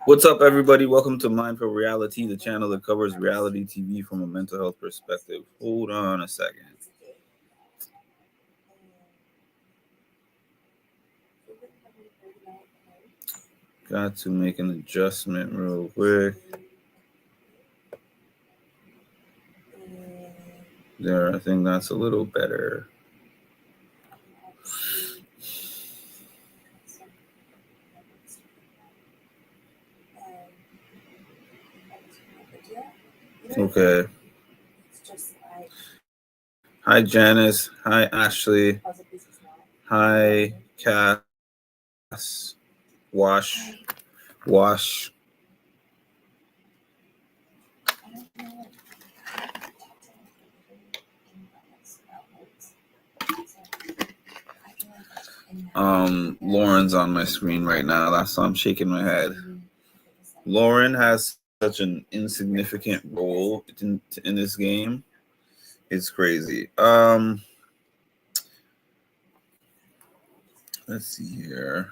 What's up, everybody? Welcome to Mindful Reality, the channel that covers reality TV from a mental health perspective. Hold on a second. Got to make an adjustment real quick. There, I think that's a little better. Okay. Hi, Janice. Hi, Ashley. Hi, Cass. Wash. Lauren's on my screen right now. That's why I'm shaking my head. Lauren has such an insignificant role in this game. It's crazy. Let's see here.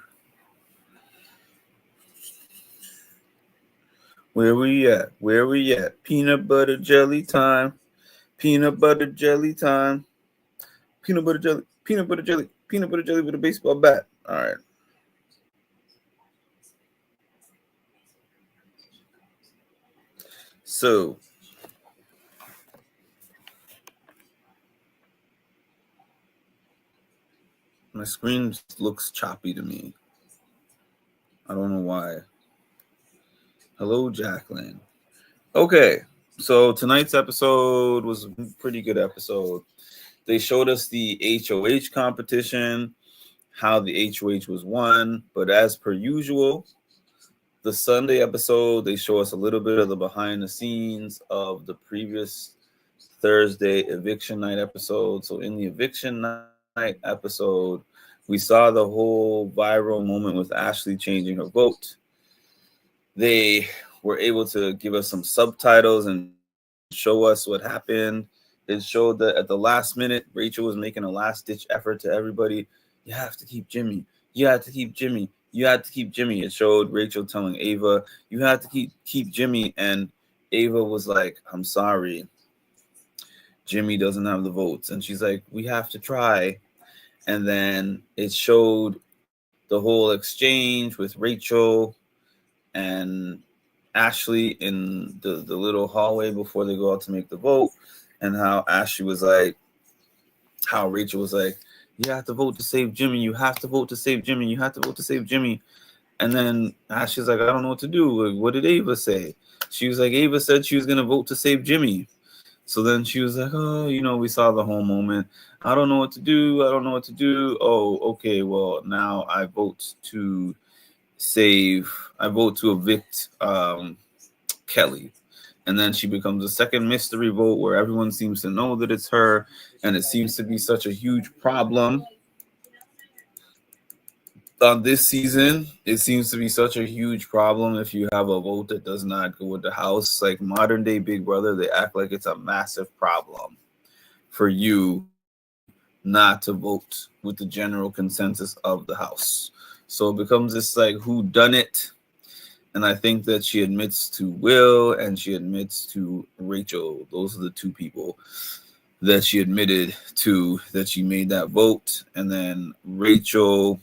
Where we at? Where we at? Peanut butter jelly time. Peanut butter jelly time. Peanut butter jelly. Peanut butter jelly. Peanut butter jelly with a baseball bat. All right. So my screen looks choppy to me. I don't know why. Hello, Jacqueline. Okay, so tonight's episode was a pretty good episode. They showed us the HOH competition, how the HOH was won, but as per usual, the Sunday episode, they show us a little bit of the behind the scenes of the previous Thursday eviction night episode. So in the eviction night episode, we saw the whole viral moment with Ashley changing her vote. They were able to give us some subtitles and show us what happened. It showed that at the last minute, Rachel was making a last ditch effort to everybody. You have to keep Jimmy. You have to keep Jimmy. You have to keep Jimmy. It showed Rachel telling Ava, you have to keep Jimmy. And Ava was like, I'm sorry. Jimmy doesn't have the votes. And she's like, we have to try. And then it showed the whole exchange with Rachel and Ashley in the little hallway before they go out to make the vote, and how Ashley was like, how Rachel was like, you have to vote to save Jimmy. You have to vote to save Jimmy. You have to vote to save Jimmy. And then Ashley's like, I don't know what to do. Like, what did Ava say? She was like, Ava said she was going to vote to save Jimmy. So then she was like, oh, we saw the whole moment. I don't know what to do. I don't know what to do. Oh, okay. Well, now I vote to evict Kelly. And then she becomes a second mystery vote where everyone seems to know that it's her. And it seems to be such a huge problem on this season. It seems to be such a huge problem if you have a vote that does not go with the House. Like modern day Big Brother, they act like it's a massive problem for you not to vote with the general consensus of the House. So it becomes this like who done it. And I think that she admits to Will and she admits to Rachel. Those are the two people that she admitted to that she made that vote. And then Rachel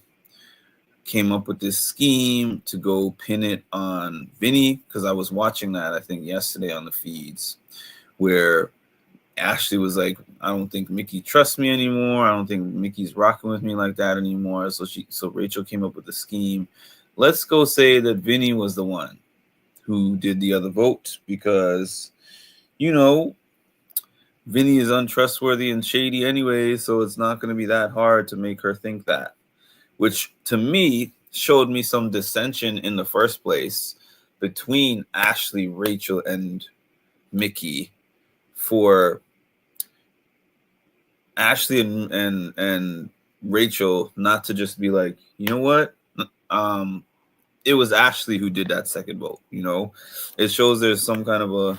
came up with this scheme to go pin it on Vinny, because I was watching that, I think, yesterday on the feeds, where Ashley was like, I don't think Mickey trusts me anymore. I don't think Mickey's rocking with me like that anymore. So Rachel came up with a scheme. Let's go say that Vinny was the one who did the other vote because, Vinny is untrustworthy and shady anyway, so it's not going to be that hard to make her think that, which to me showed me some dissension in the first place between Ashley, Rachel, and Mickey, for Ashley and Rachel not to just be like, you know what? It was Ashley who did that second vote. It shows there's some kind of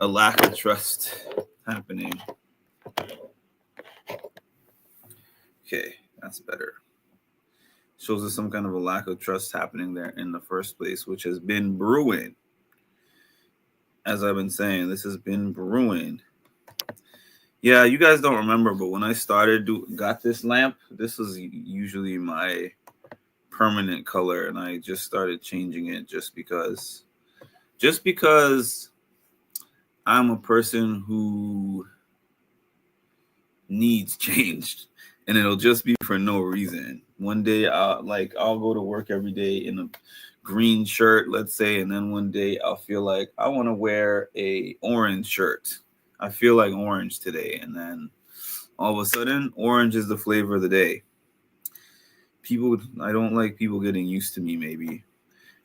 a lack of trust happening. Okay, that's better. Shows us some kind of a lack of trust happening there in the first place, which has been brewing. As I've been saying, this has been brewing. Yeah, you guys don't remember, but when I got this lamp, this was usually my permanent color, and I just started changing it just because I'm a person who needs changed, and it'll just be for no reason. One day I'll go to work every day in a green shirt, let's say, and then one day I'll feel like I want to wear a orange shirt. I feel like orange today, and then all of a sudden orange is the flavor of the day. I don't like people getting used to me, maybe.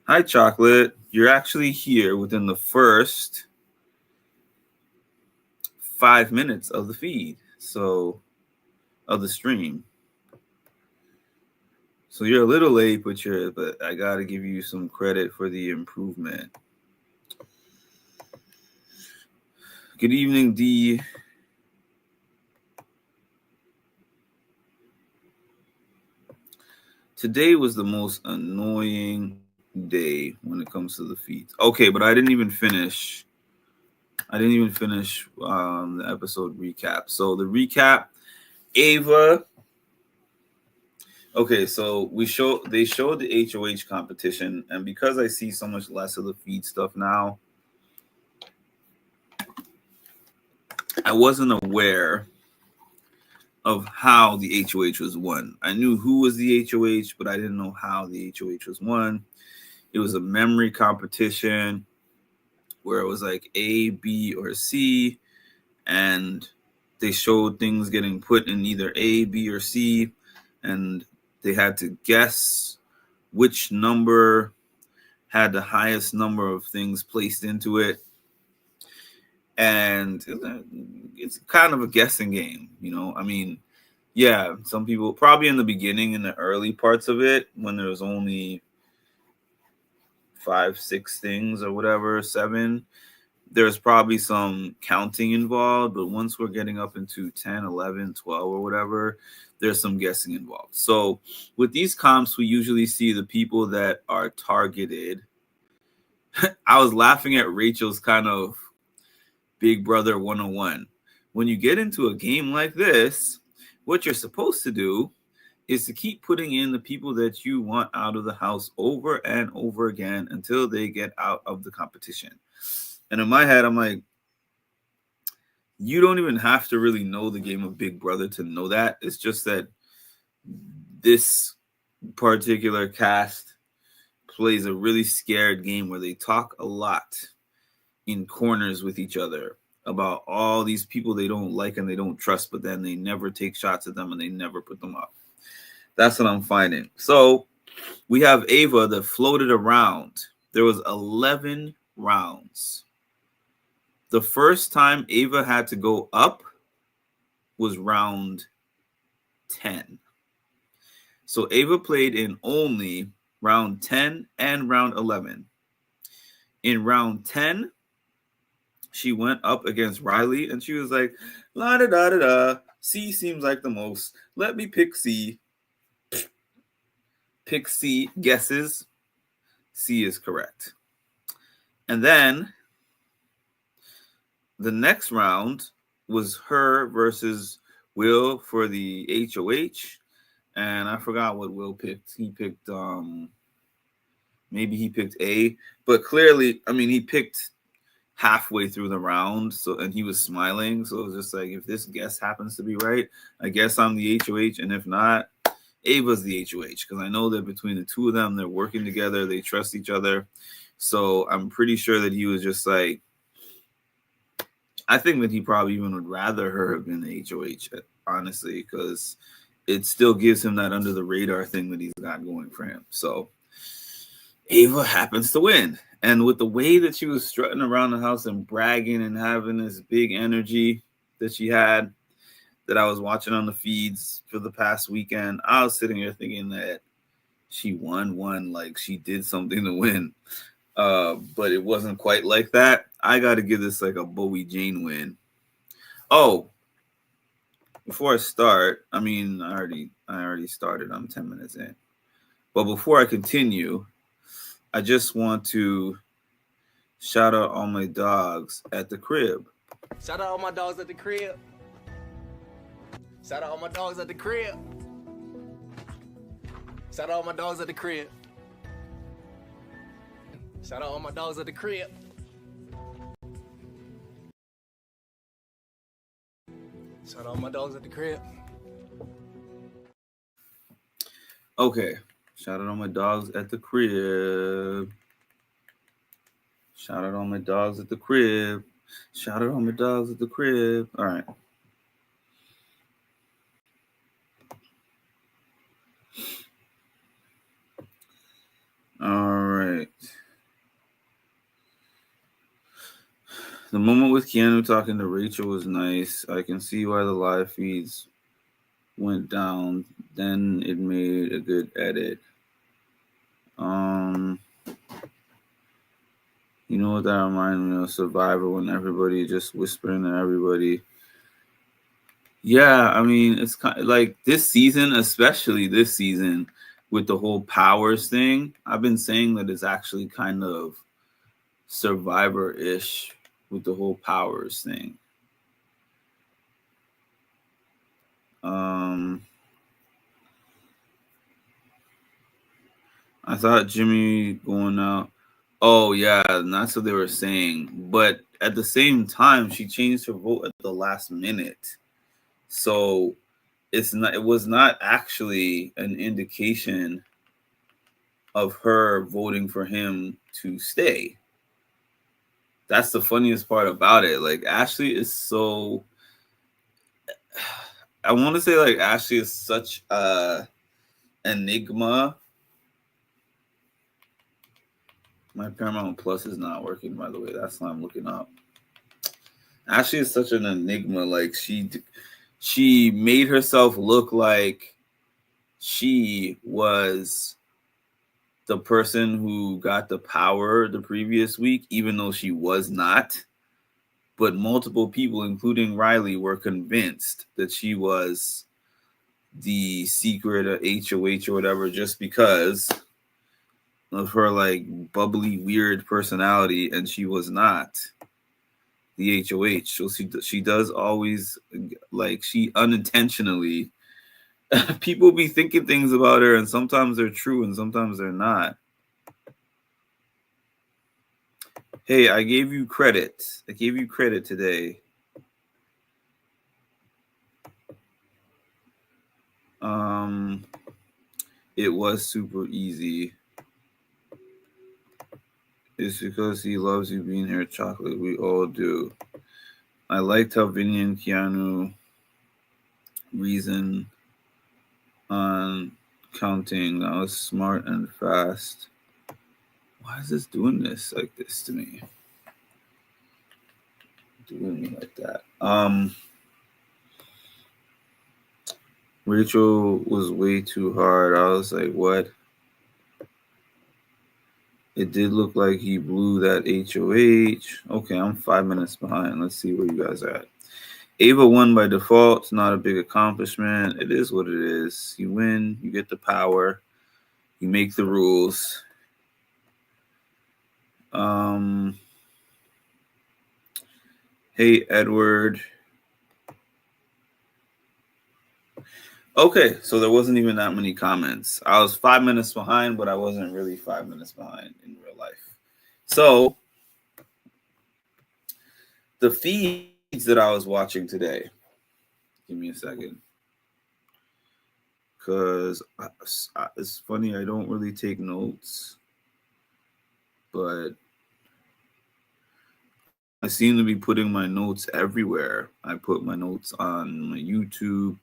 Hi, Chocolate. You're actually here within the first 5 minutes of the feed, so of the stream. So you're a little late, but I gotta give you some credit for the improvement. Good evening, D. Today was the most annoying day when it comes to the feeds. Okay, but I didn't even finish the episode recap. So the recap, Ava. Okay, so they showed the HOH competition, and because I see so much less of the feed stuff now, I wasn't aware of how the HOH was won. I knew who was the HOH, but I didn't know how the HOH was won. It was a memory competition where it was like A, B, or C, and they showed things getting put in either A, B, or C, and they had to guess which number had the highest number of things placed into it. And it's kind of a guessing game, you know. I mean, yeah, some people probably in the beginning, in the early parts of it, when there was only 5, 6 things or whatever, 7, there's probably some counting involved. But once we're getting up into 10, 11, 12 or whatever, there's some guessing involved. So with these comps, we usually see the people that are targeted. I was laughing at Rachel's kind of Big Brother 101. When you get into a game like this, what you're supposed to do is to keep putting in the people that you want out of the house over and over again until they get out of the competition. And in my head, I'm like, you don't even have to really know the game of Big Brother to know that. It's just that this particular cast plays a really scared game where they talk a lot in corners with each other about all these people they don't like and they don't trust, but then they never take shots at them and they never put them up. That's what I'm finding. So we have Ava that floated around. There was 11 rounds. The first time Ava had to go up was round 10. So Ava played in only round 10 and round 11. In round 10, she went up against Riley and she was like, la da da da da. C seems like the most. Let me pick C. Pick C. Guesses. C is correct. And then the next round was her versus Will for the HOH. And I forgot what Will picked. He picked maybe he picked A, but clearly, I mean, he picked halfway through the round, so, and he was smiling, so it was just like, if this guess happens to be right, I guess I'm the HOH, and if not, Ava's the HOH, because I know that between the two of them, they're working together, they trust each other. So I'm pretty sure that he was just like, I think that he probably even would rather her have been the HOH, honestly, because it still gives him that under the radar thing that he's got going for him. So Ava happens to win. And with the way that she was strutting around the house and bragging and having this big energy that she had, that I was watching on the feeds for the past weekend, I was sitting here thinking that she won, like she did something to win. But it wasn't quite like that. I got to give this like a Bowie Jane win. Oh, before I start, I mean, I already started. I'm 10 minutes in. But before I continue, I just want to shout out all my dogs at the crib. Shout out all my dogs at the crib. Shout out all my dogs at the crib. Shout out all my dogs at the crib. Shout out all my dogs at the crib. Shout out all my dogs at the crib. Okay. Shout out all my dogs at the crib. Shout out all my dogs at the crib. Shout out all my dogs at the crib. All right. All right. The moment with Keanu talking to Rachel was nice. I can see why the live feeds went down. Then it made a good edit. You know what that reminded me of? Survivor, when everybody just whispering to everybody. Yeah, I mean, it's kind of like this season, especially this season, with the whole powers thing. I've been saying that it's actually kind of Survivor-ish with the whole powers thing. I thought Jimmy going out. Oh yeah, that's what they were saying. But at the same time, she changed her vote at the last minute. So it was not actually an indication of her voting for him to stay. That's the funniest part about it. Like, Ashley is so, I want to say, like, Ashley is such a enigma. My Paramount Plus is not working, by the way. That's what I'm looking up. Ashley is such an enigma. Like, she made herself look like she was the person who got the power the previous week, even though she was not. But multiple people, including Riley, were convinced that she was the secret HOH or whatever, just because of her like bubbly, weird personality, and she was not the HOH. So she does always, like, she unintentionally, people be thinking things about her, and sometimes they're true and sometimes they're not. Hey, I gave you credit. I gave you credit today. It was super easy. It's because he loves you being here, Chocolate. We all do. I liked how Vinny and Keanu reason on counting. That was smart and fast. Why is this doing this like this to me? Doing me like that. Rachel was way too hard. I was like, what? It did look like he blew that HOH. Okay, I'm 5 minutes behind. Let's see where you guys are at. Ava won by default. It's not a big accomplishment. It is what it is. You win. You get the power. You make the rules. Hey, Edward. Okay, so there wasn't even that many comments. I was 5 minutes behind, but I wasn't really 5 minutes behind in real life. So the feeds that I was watching today, give me a second, because it's funny, I don't really take notes, but I seem to be putting my notes everywhere. I put my notes on my YouTube.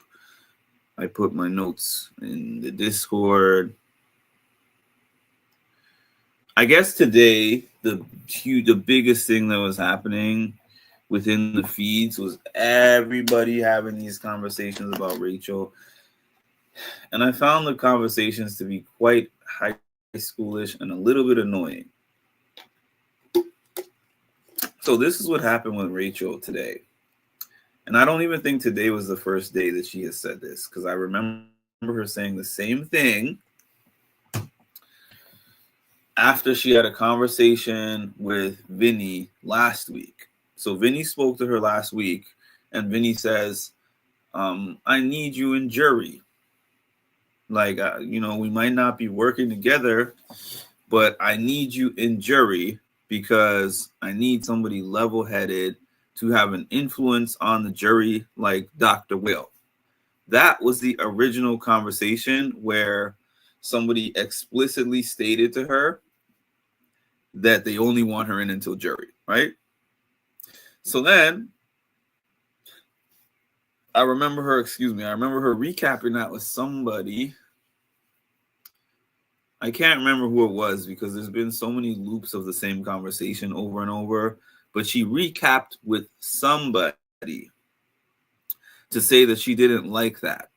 I put my notes in the Discord. I guess today the biggest thing that was happening within the feeds was everybody having these conversations about Rachel. And I found the conversations to be quite high schoolish and a little bit annoying. So this is what happened with Rachel today. And I don't even think today was the first day that she has said this, because I remember her saying the same thing after she had a conversation with Vinny last week. So Vinny spoke to her last week, and Vinny says, I need you in jury. Like, we might not be working together, but I need you in jury because I need somebody level headed to have an influence on the jury like Dr. Will. That was the original conversation where somebody explicitly stated to her that they only want her in until jury, right? So then I remember her recapping that with somebody. I can't remember who it was because there's been so many loops of the same conversation over and over, but she recapped with somebody to say that she didn't like that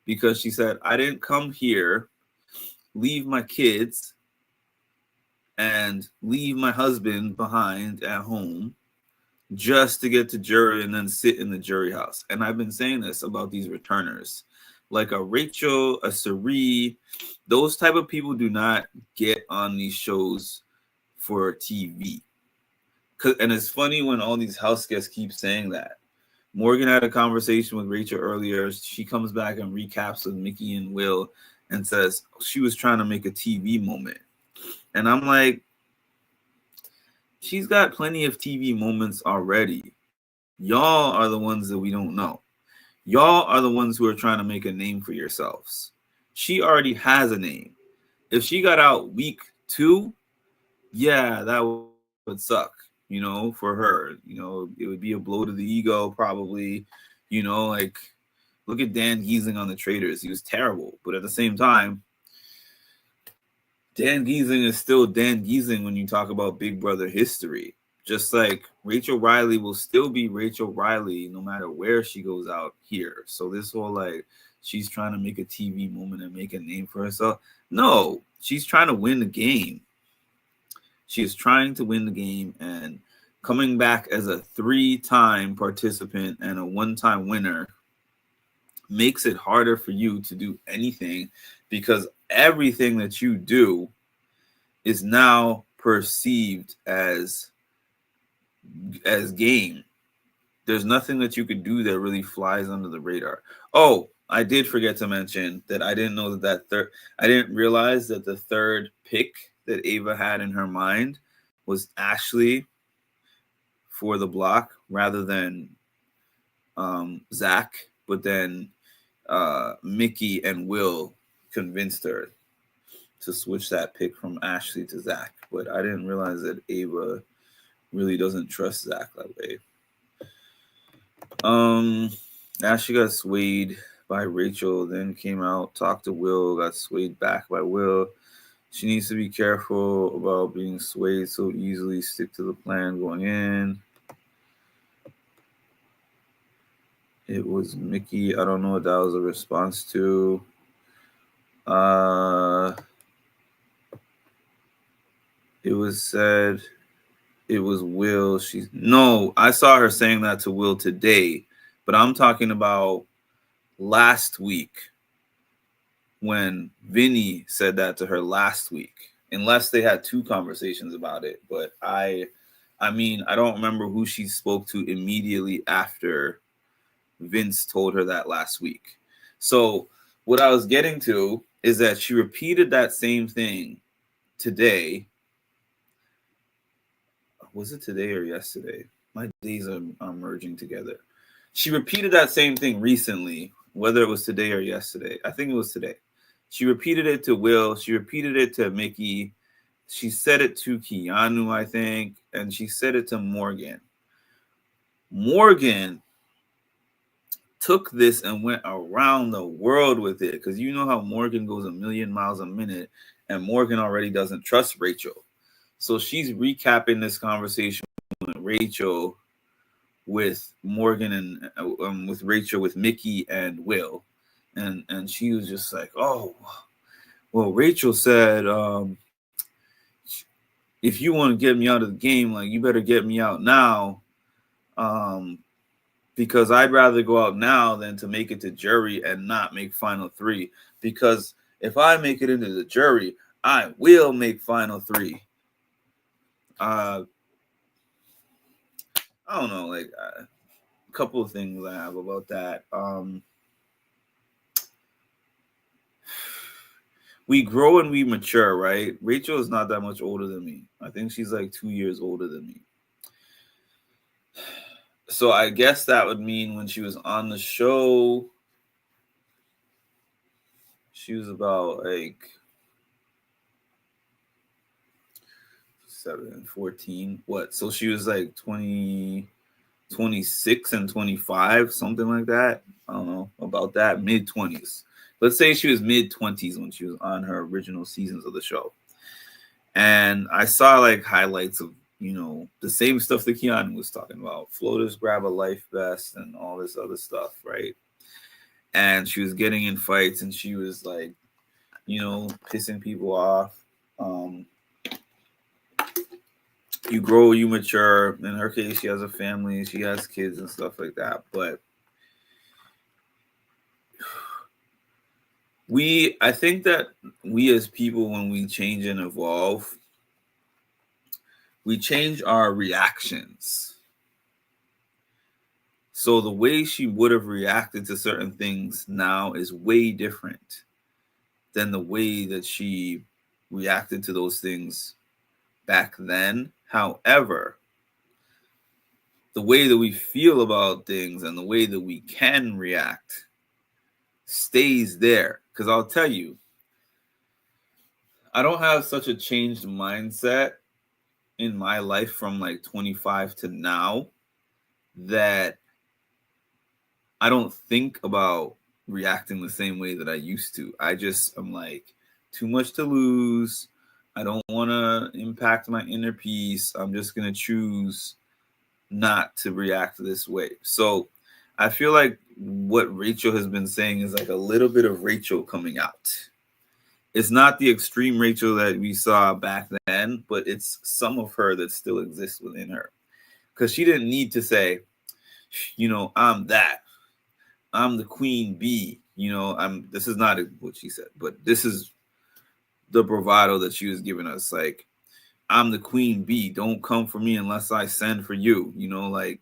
because she said, I didn't come here, leave my kids, and leave my husband behind at home just to get to jury and then sit in the jury house. And I've been saying this about these returners. Like a Rachel, a Cirie, those type of people do not get on these shows for TV. And it's funny when all these house guests keep saying that. Morgan had a conversation with Rachel earlier. She comes back and recaps with Mickey and Will and says she was trying to make a TV moment. And I'm like, she's got plenty of TV moments already. Y'all are the ones that we don't know. Y'all are the ones who are trying to make a name for yourselves. She already has a name. If she got out week 2, yeah, that would suck, for her. It would be a blow to the ego probably, like look at Dan Giesing on the Traders. He was terrible. But at the same time, Dan Giesing is still Dan Giesing when you talk about Big Brother history. Just like Rachel Riley will still be Rachel Riley no matter where she goes out here. So this whole she's trying to make a TV moment and make a name for herself. No, she's trying to win the game. She is trying to win the game, and coming back as a 3-time participant and a 1-time winner makes it harder for you to do anything because everything that you do is now perceived as game. There's nothing that you could do that really flies under the radar. Oh, I did forget to mention that I didn't know I didn't realize that the third pick that Ava had in her mind was Ashley for the block rather than Zach, but then Mickey and Will convinced her to switch that pick from Ashley to Zach. But I didn't realize that Ava really doesn't trust Zach that way. Ashley got swayed by Rachel, then came out, talked to Will, got swayed back by Will. She needs to be careful about being swayed so easily. Stick to the plan going in. It was Mickey. I don't know what that was a response to. It was said it was Will. I saw her saying that to Will today, but I'm talking about last week when Vinny said that to her last week, unless they had 2 conversations about it. But I don't remember who she spoke to immediately after Vince told her that last week. So what I was getting to is that she repeated that same thing today. Was it today or yesterday? My days are merging together. She repeated that same thing recently, whether it was today or yesterday. I think it was today. She repeated it to Will. She repeated it to Mickey. She said it to Keanu, I think, and she said it to Morgan. Morgan took this and went around the world with it because you know how Morgan goes a million miles a minute, and Morgan already doesn't trust Rachel. So she's recapping this conversation with Rachel, with Morgan, and with Rachel, with Mickey and Will. And she was just like, oh, well, Rachel said, if you want to get me out of the game, you better get me out now. Because I'd rather go out now than to make it to jury and not make final 3. Because if I make it into the jury, I will make Final 3. I don't know, like a couple of things I have about that. We grow and we mature, right? Rachel is not that much older than me. I think she's like 2 years older than me. So I guess that would mean when she was on the show, she was about like 14. What? So she was like 20, 26 and 25, something like that. I don't know about that. Mid 20s. Let's say she was mid 20s when she was on her original seasons of the show. And I saw like highlights of, the same stuff that Keanu was talking about. Floaters grab a life vest and all this other stuff, right? And she was getting in fights and she was like, pissing people off. You grow, you mature. In her case, she has a family, she has kids and stuff like that. But I think that we as people, when we change and evolve, we change our reactions. So the way she would have reacted to certain things now is way different than the way that she reacted to those things back then. However, the way that we feel about things and the way that we can react stays there. Because I'll tell you, I don't have such a changed mindset in my life from like 25 to now that I don't think about reacting the same way that I used to. I'm like, too much to lose. I don't want to impact my inner peace. I'm just going to choose not to react this way. So I feel like what Rachel has been saying is like a little bit of Rachel coming out. It's not the extreme Rachel that we saw back then, but it's some of her that still exists within her. Because she didn't need to say, I'm that. I'm the queen bee. This is not what she said, but this is the bravado that she was giving us. Like, I'm the queen bee. Don't come for me unless I send for you. Like,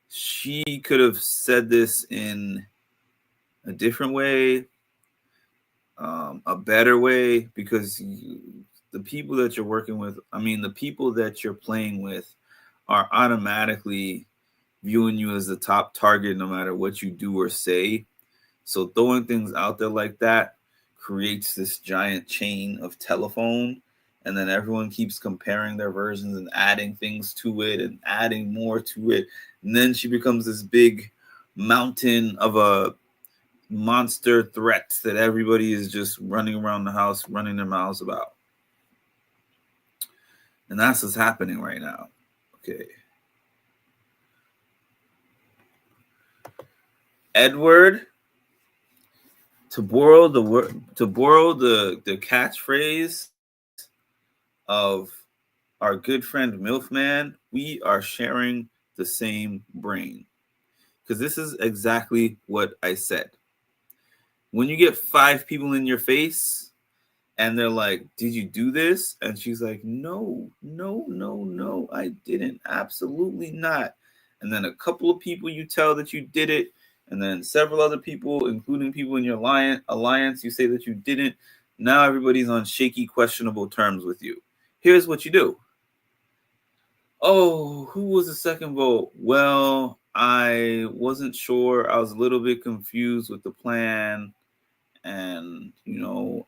she could have said this in a different way, a better way, because the people that you're working with, the people that you're playing with are automatically viewing you as the top target no matter what you do or say. So throwing things out there like that creates this giant chain of telephone, and then everyone keeps comparing their versions and adding things to it and adding more to it. And then she becomes this big mountain of a monster threat that everybody is just running around the house, running their mouths about. And that's what's happening right now. Okay. Edward, to borrow the catchphrase of our good friend Milfman, we are sharing the same brain. Because this is exactly what I said. When you get 5 people in your face and they're like, did you do this? And she's like, no, I didn't. Absolutely not. And then a couple of people you tell that you did it. And then several other people, including people in your alliance, you say that you didn't. Now everybody's on shaky, questionable terms with you. Here's what you do. Oh, who was the second vote? Well, I wasn't sure. I was a little bit confused with the plan. And,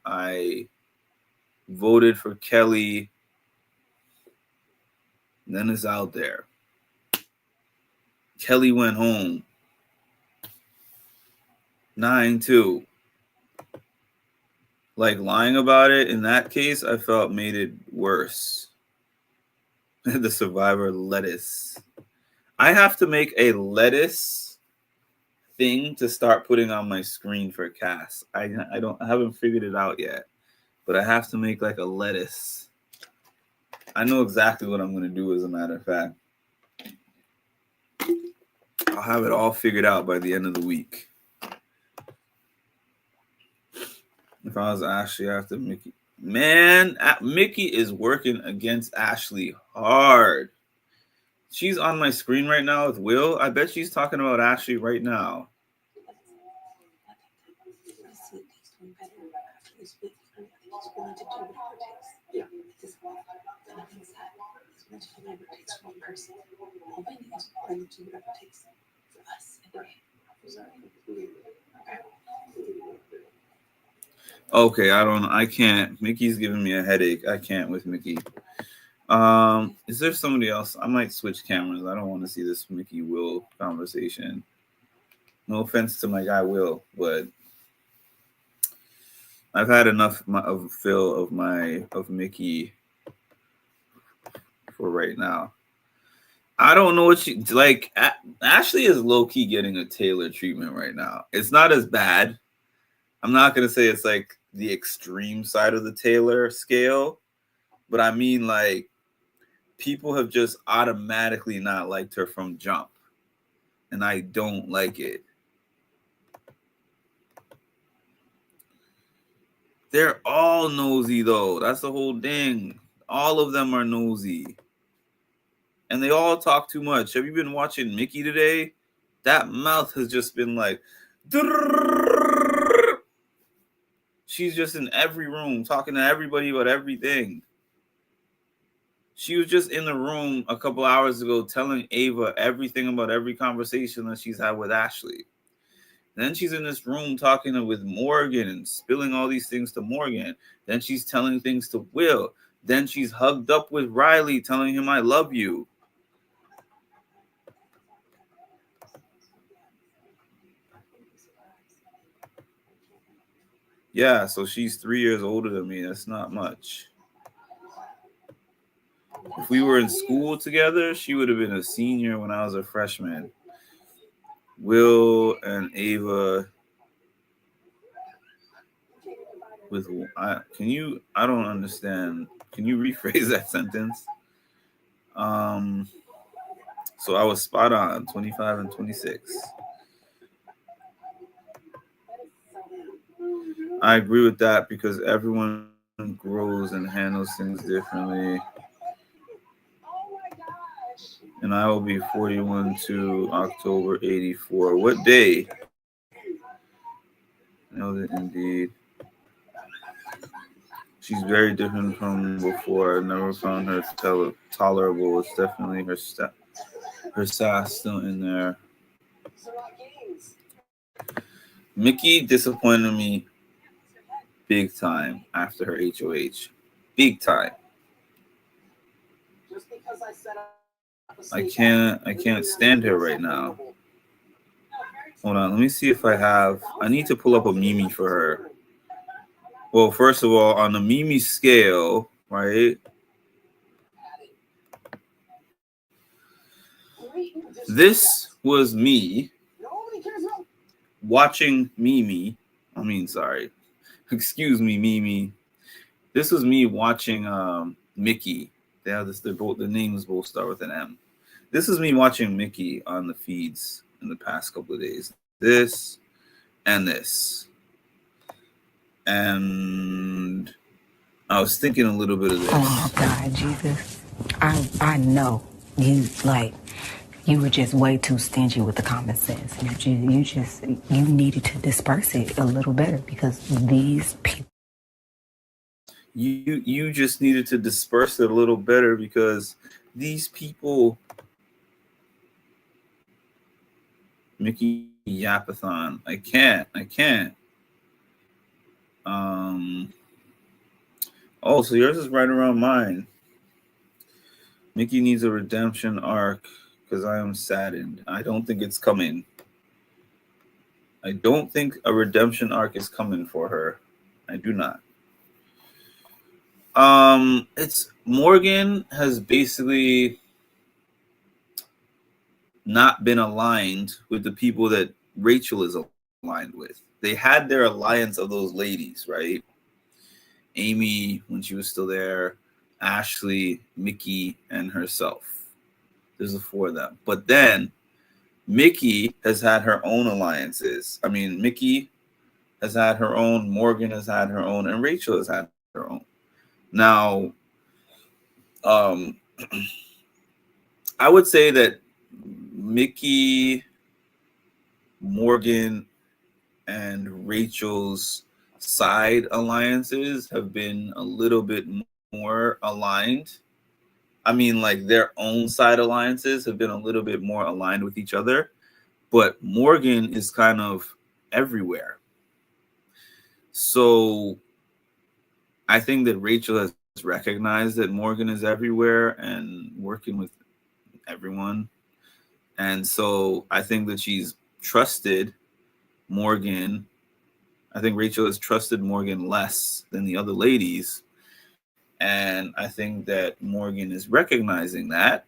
I voted for Kelly. And then it's out there. Kelly went home. 9-2. Like, lying about it in that case, I felt made it worse. The Survivor lettuce. I have to make a lettuce thing to start putting on my screen for Cass. I haven't figured it out yet, but I have to make like a lettuce. I know exactly what I'm going to do, as a matter of fact. I'll have it all figured out by the end of the week. If I was Ashley, I have to Man, Mickey is working against Ashley hard. She's on my screen right now with Will. I bet she's talking about Ashley right now. Okay, I can't. Mickey's giving me a headache. I can't with Mickey. Is there somebody else? I might switch cameras. I don't want to see this Mickey Will conversation. No offense to my guy Will, but I've had enough of Phil of Mickey for right now. I don't know what she like. Ashley is low key getting a Taylor treatment right now. It's not as bad. I'm not gonna say it's like the extreme side of the Taylor scale, but I mean like people have just automatically not liked her from jump, and I don't like it. They're all nosy though. That's the whole thing. All of them are nosy. And they all talk too much. Have you been watching Mickey today? That mouth has just been like, she's just in every room talking to everybody about everything. She was just in the room a couple hours ago telling Ava everything about every conversation that she's had with Ashley. Then she's in this room talking with Morgan and spilling all these things to Morgan. Then she's telling things to Will. Then she's hugged up with Riley telling him, I love you. Yeah, so she's 3 years older than me. That's not much. If we were in school together, she would have been a senior when I was a freshman. Will and Ava I don't understand. Can you rephrase that sentence? So I was spot on, 25 and 26. I agree with that because everyone grows and handles things differently. And I will be 41 to October 84. What day? No, indeed. She's very different from before. I never found her tolerable. It's definitely her sass still in there. Mickey disappointed me big time after her HOH. Big time. I can't stand her right now. Hold on, let me see if I need to pull up a Mimi for her. Well, first of all, on the Mimi scale, right? This was me watching Mimi. Excuse me, Mimi. This was me watching Mickey. The names both start with an M. This is me watching Mickey on the feeds in the past couple of days. This and this. And I was thinking a little bit of this. Oh God, Jesus. I know you were just way too stingy with the common sense. You needed to disperse it a little better because these people. You just needed to disperse it a little better because these people. Mickey Yapathon. I can't. Oh, so yours is right around mine. Mickey needs a redemption arc because I am saddened. I don't think it's coming. I don't think a redemption arc is coming for her. I do not. It's Morgan has basically not been aligned with the people that Rachel is aligned with. They had their alliance of those ladies, right? Amy, when she was still there, Ashley, Mickey, and herself. There's the four of them. But then Mickey has had her own alliances. I mean, Mickey has had her own, Morgan has had her own, and Rachel has had her own. Now, um, I would say that Mickey, Morgan, and Rachel's side alliances have been a little bit more aligned. I mean, like their own side alliances have been a little bit more aligned with each other, but Morgan is kind of everywhere. So I think that Rachel has recognized that Morgan is everywhere and working with everyone. And so I think that she's trusted Morgan. I think Rachel has trusted Morgan less than the other ladies. And I think that Morgan is recognizing that.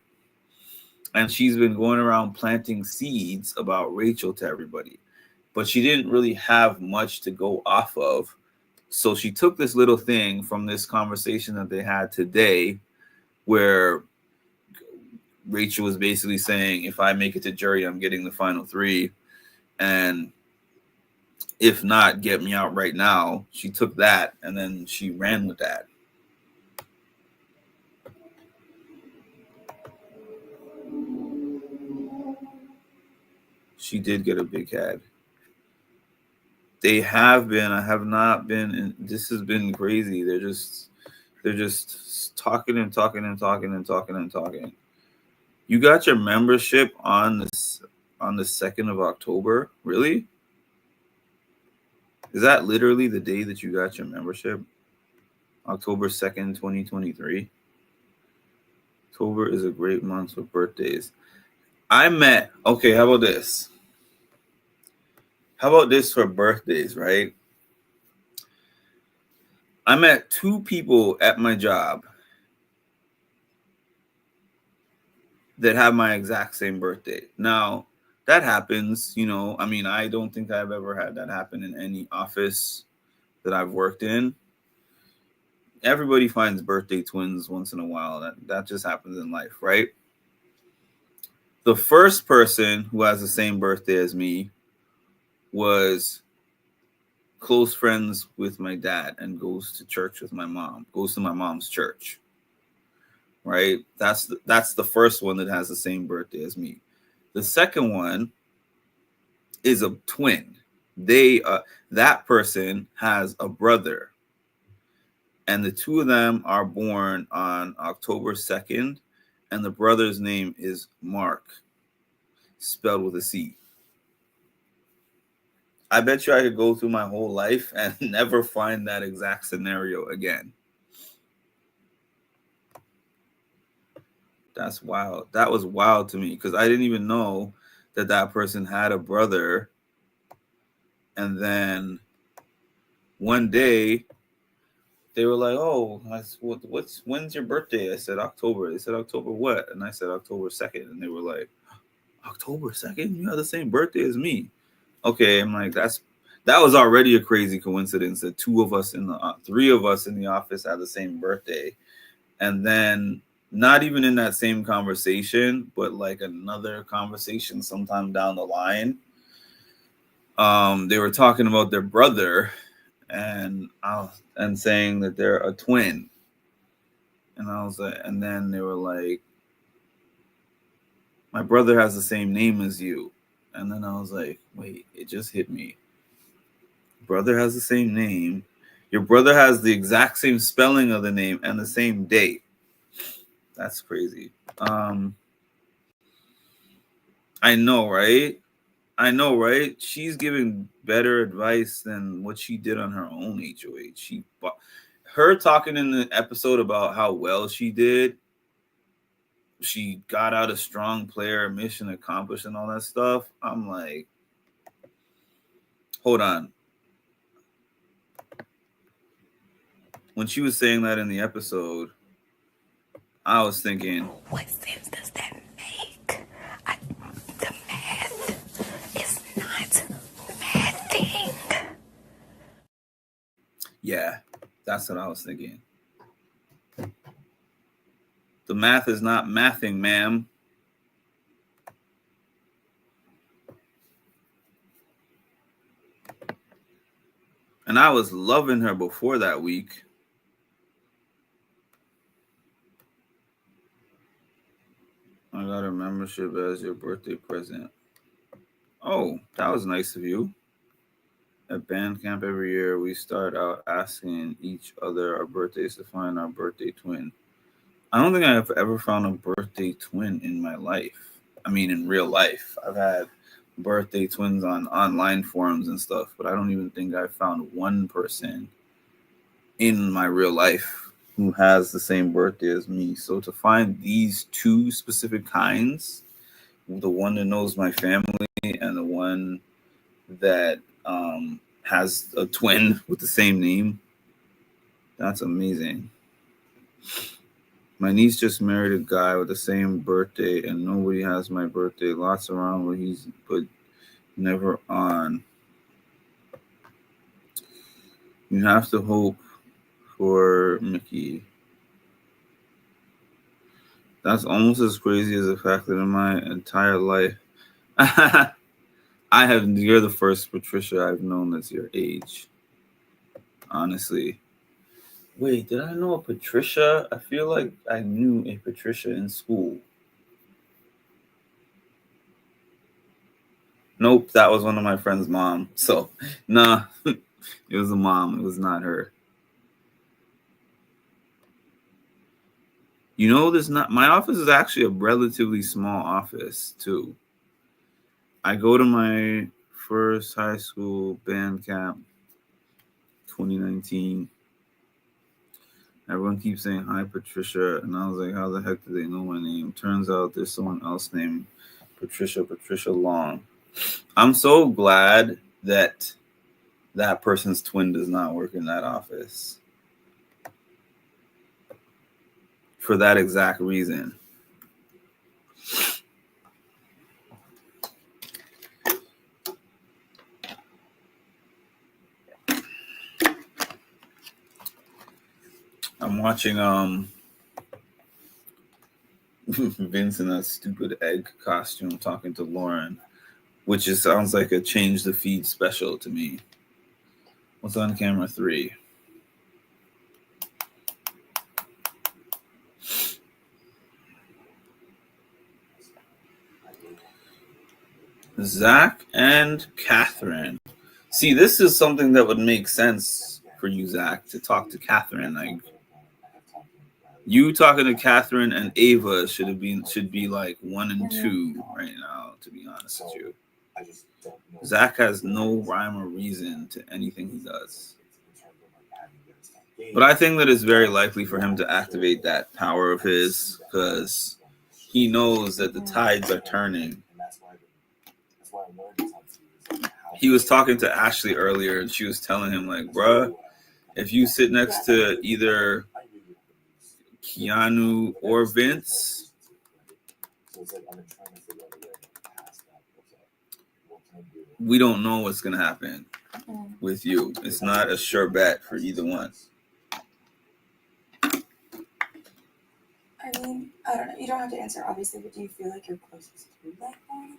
And she's been going around planting seeds about Rachel to everybody. But she didn't really have much to go off of. So she took this little thing from this conversation that they had today, where Rachel was basically saying, if I make it to jury, I'm getting the final three. And if not, get me out right now. She took that and then she ran with that. She did get a big head. They have been. I have not been. And this has been crazy. They're just talking and talking and talking and talking and talking. You got your membership on the 2nd of October? Really? Is that literally the day that you got your membership? October 2nd, 2023. October is a great month for birthdays. Okay, how about this? How about this for birthdays, right? I met 2 people at my job that have my exact same birthday. Now, that happens, I mean, I don't think I've ever had that happen in any office that I've worked in. Everybody finds birthday twins once in a while. That just happens in life, right? The first person who has the same birthday as me was close friends with my dad and goes to church with my mom, goes to my mom's church. Right? That's the first one that has the same birthday as me. The second one is a twin. That person has a brother, and the 2 of them are born on October 2nd, and the brother's name is Mark, spelled with a C. I bet you I could go through my whole life and never find that exact scenario again. That's wild. That was wild to me because I didn't even know that person had a brother. And then one day they were like, "Oh, when's your birthday?" I said October. They said October what? And I said October 2nd. And they were like, October 2nd? You have the same birthday as me. Okay, I'm like, that was already a crazy coincidence that 3 of us in the office had the same birthday. And then not even in that same conversation, but like another conversation sometime down the line, they were talking about their brother and saying that they're a twin. And I was like, and then they were like, my brother has the same name as you. And then I was like, wait, it just hit me. Brother has the same name. Your brother has the exact same spelling of the name and the same date. That's crazy. I know, right? She's giving better advice than what she did on her own HOH. Her talking in the episode about how well she did, she got out a strong player, mission accomplished, and all that stuff. I'm like, hold on. When she was saying that in the episode, I was thinking, what sense does that make? The math is not mathing. Yeah, that's what I was thinking. The math is not mathing, ma'am. And I was loving her before that week. I got a membership as your birthday present. Oh, that was nice of you. At band camp every year, we start out asking each other our birthdays to find our birthday twin. I don't think I've ever found a birthday twin in my life. I mean, in real life. I've had birthday twins on online forums and stuff, but I don't even think I've found one person in my real life who has the same birthday as me. So to find these two specific kinds, the one that knows my family and the one that has a twin with the same name, that's amazing. My niece just married a guy with the same birthday, and nobody has my birthday. Lots around where he's, but never on. You have to hope for Mickey. That's almost as crazy as the fact that in my entire life, you're the first Patricia I've known that's your age. Honestly. Wait, did I know a Patricia? I feel like I knew a Patricia in school. Nope, that was one of my friend's mom. So, nah, it was a mom. It was not her. You know, my office is actually a relatively small office, too. I go to my first high school band camp, 2019. Everyone keeps saying, hi, Patricia. And I was like, how the heck do they know my name? Turns out there's someone else named Patricia Long. I'm so glad that that person's twin does not work in that office. For that exact reason. I'm watching Vince in that stupid egg costume talking to Lauren, which sounds like a change the feed special to me. What's on camera 3? Zach and Catherine. See, this is something that would make sense for you, Zach, to talk to Catherine. Like, you talking to Catherine and Ava should be like 1 and 2 right now, to be honest with you. Zach has no rhyme or reason to anything he does. But I think that it's very likely for him to activate that power of his because he knows that the tides are turning. He was talking to Ashley earlier and she was telling him, like, bruh, if you sit next to either Keanu or Vince, we don't know what's going to happen with you. It's not a sure bet for either one. I mean, I don't know. You don't have to answer, obviously, but do you feel like you're closest to like Lauren in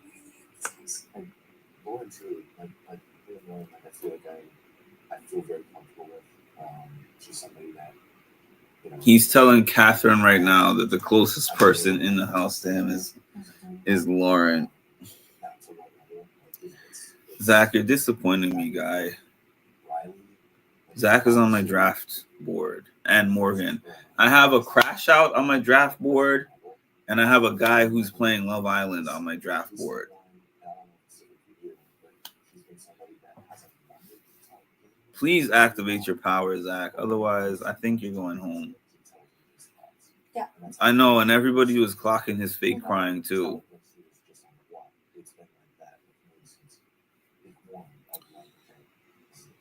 this case? Lauren too, like Lauren, I feel like I feel very comfortable with. She's somebody that, you know. He's telling Catherine right now that the closest person in the house to him is Lauren. Zach, you're disappointing me, guy. Zach is on my draft board and Morgan. I have a crash out on my draft board and I have a guy who's playing Love Island on my draft board. Please activate your power, Zach. Otherwise, I think you're going home. Yeah. I know, and everybody was clocking his fake crying too.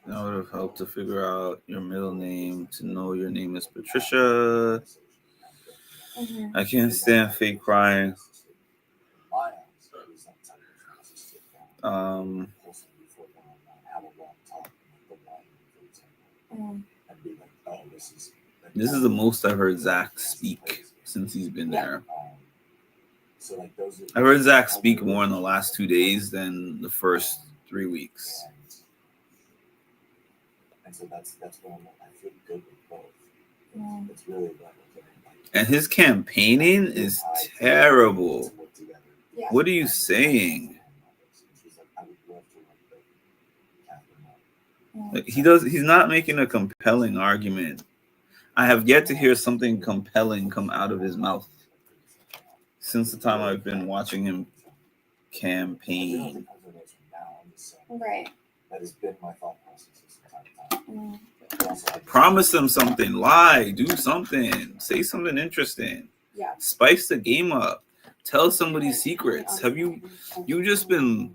That would have helped to figure out your middle name, to know your name is Patricia. Mm-hmm. I can't stand fake crying. This is the most I've heard Zach speak since he's been there. I've heard Zach speak more in the last 2 days than the first 3 weeks. And so that's what I feel good with both. It's really about And his campaigning is terrible. Yeah. What are you saying? She's like, I would love to work with Catherine Moore. Like, he's not making a compelling argument. I have yet to hear something compelling come out of his mouth since the time I've been watching him campaign. Right. That has been my thought process since time to time. Promise them something, lie, do something, say something interesting, Yeah. spice the game up, tell somebody secrets. Have you just been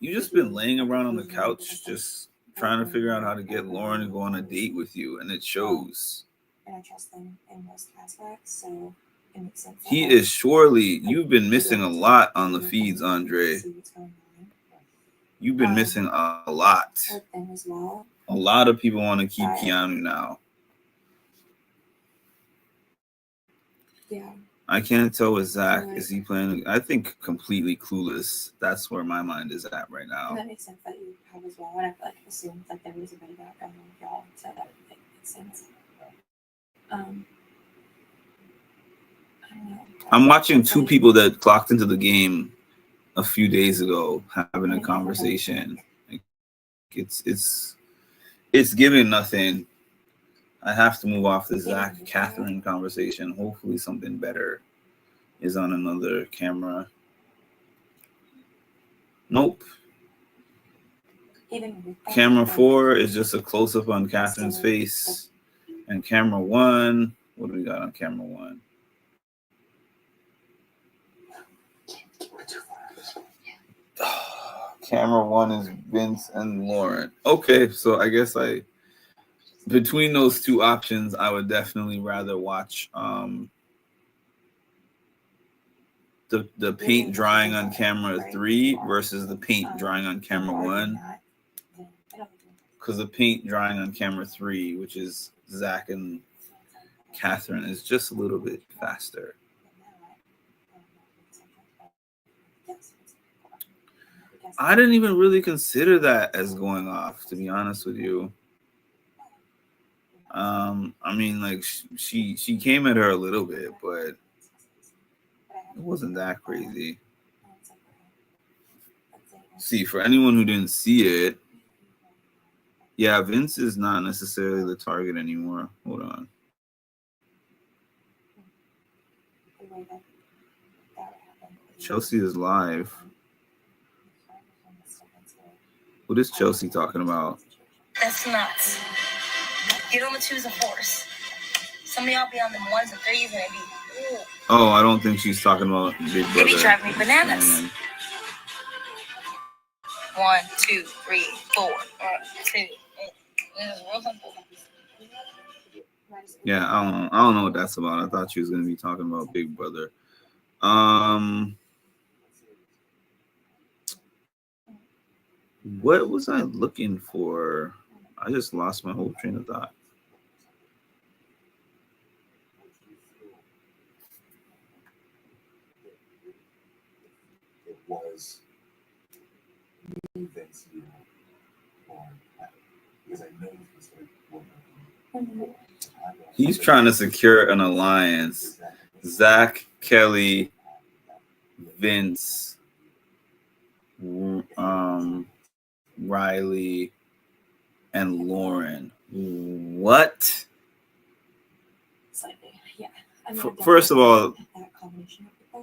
laying around on the couch just trying to figure out how to get Lauren to go on a date with you, and it shows. And I trust them in most aspects, so it makes sense. He is surely, you've been missing a lot on the feeds, Andre. See what's going on You've been missing a lot. with them as well. A lot of people want to keep Keanu now. Yeah. I can't tell with Zach. Is he playing? I think completely clueless. That's where my mind is at right now. And that makes sense that you have as well. And I feel like assumed like there was a bit of that going on with y'all, so that would make sense. I don't know. I'm watching two people that clocked into the game a few days ago having a conversation. Like, it's giving nothing. I have to move off the Zach Catherine conversation. Hopefully something better is on another camera. Nope. Even with that, Camera 4 is just a close-up on Catherine's face. And camera 1, what do we got on camera 1? Camera 1 is Vince and Lauren. Okay, so I guess between those two options, I would definitely rather watch the paint drying on camera 3 versus the paint drying on camera 1. Because the paint drying on camera 3, which is Zach and Catherine, is just a little bit faster. I didn't even really consider that as going off, to be honest with you. I mean, like, she came at her a little bit, but it wasn't that crazy. See, for anyone who didn't see it, yeah, Vince is not necessarily the target anymore. Hold on. Chelsea is live. What is Chelsea talking about? That's nuts. You don't choose a force. Some of y'all be on them 1s and 3s and it be, ooh. Oh, I don't think she's talking about Big Brother. It be driving me bananas. 1, 2, 3, 4, 1, 2. Yeah, I don't know what that's about. I thought she was gonna be talking about Big Brother. What was I looking for? I just lost my whole train of thought. It was Vince, because I know this was He's trying to secure an alliance. Zach, Kelly, Vince, Riley, and Lauren. What? Yeah. First of all,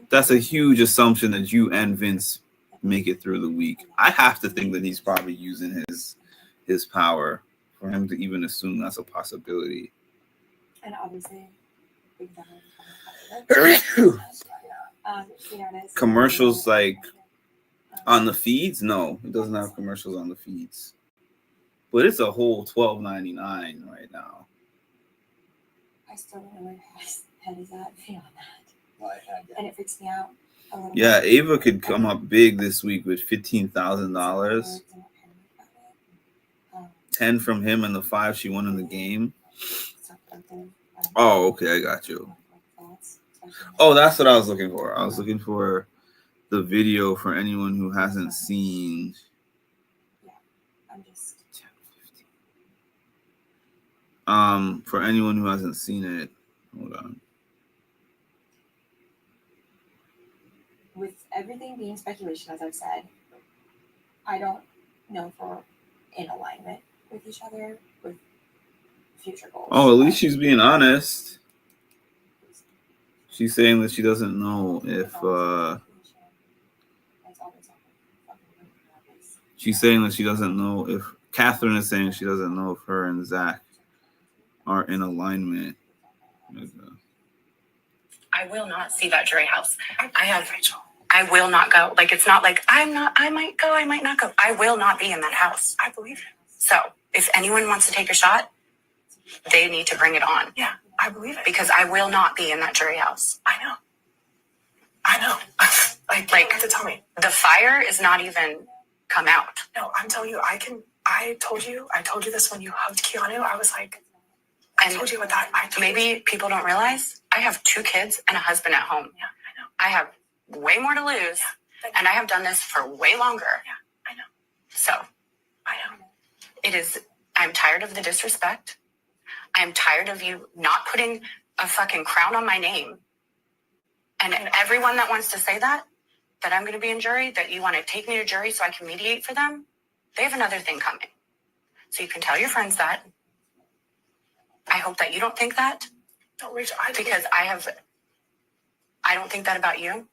that's a huge assumption that you and Vince make it through the week. I have to think that he's probably using his power for him to even assume that's a possibility. And obviously, commercials like on the feeds? No, it doesn't have commercials on the feeds. But it's a whole $12.99 right now. I still don't know where his head is at beyond that. And it freaks me out a little Yeah, bit. Ava could come up big this week with $15,000. 10 from him and the 5 she won in the game. Oh, okay, I got you. Oh, that's what I was looking for. I was looking for the video for anyone who hasn't seen. For anyone who hasn't seen it, hold on. everything being speculation, as I've said, I don't know if we're in alignment with each other with future goals. Oh, at least she's being honest. She's saying that she doesn't know if she's saying that she doesn't know if Catherine is saying she doesn't know if her and Zach are in alignment. I will not see that jury house. I will not go. Like, it's not like I might go, I might not go. I will not be in that house. I believe it. So if anyone wants to take a shot, they need to bring it on. Yeah, I believe it. Because I will not be in that jury house. I know. Like, to tell me. The fire is not even come out. No, I'm telling you, I told you this when you hugged Keanu. I was like, I told you what that, maybe people don't realize I have 2 kids and a husband at home. Yeah, I know. I have way more to lose, and I have done this for way longer. Yeah, I know. So, I know. I'm tired of the disrespect. I'm tired of you not putting a fucking crown on my name. And everyone that wants to say that I'm going to be in jury, that you want to take me to jury so I can mediate for them, they have another thing coming. So you can tell your friends that. I hope that you don't think that. No, Rachel, because I don't think that about you.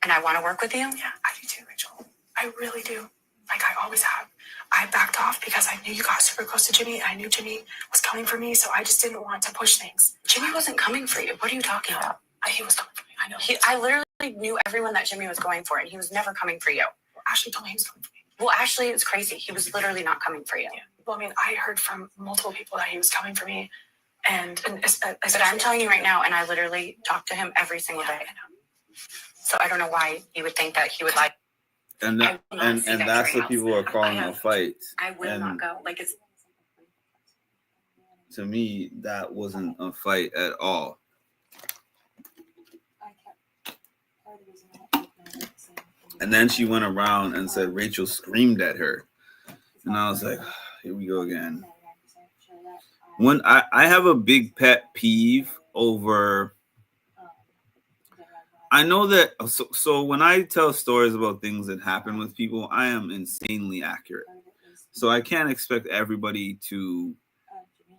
And I want to work with you. Yeah, I do too, Rachel. I really do. Like I always have. I backed off because I knew you got super close to Jimmy. I knew Jimmy was coming for me, so I just didn't want to push things. Jimmy wasn't coming for you. What are you talking about? He was coming for me. I know. I literally knew everyone that Jimmy was going for, and he was never coming for you. Well, Ashley told me he was coming for me. Well, Ashley, it's crazy. He was literally not coming for you. Yeah. Well, I mean, I heard from multiple people that he was coming for me, but I'm telling you right now, and I literally talk to him every single day. I know. So I don't know why you would think that he would like. And that's what people are calling a fight. I will not go. Like, it's. To me, that wasn't a fight at all. And then she went around and said Rachel screamed at her. And I was like, here we go again. When I have a big pet peeve over, I know that, so when I tell stories about things that happen with people, I am insanely accurate. So I can't expect everybody to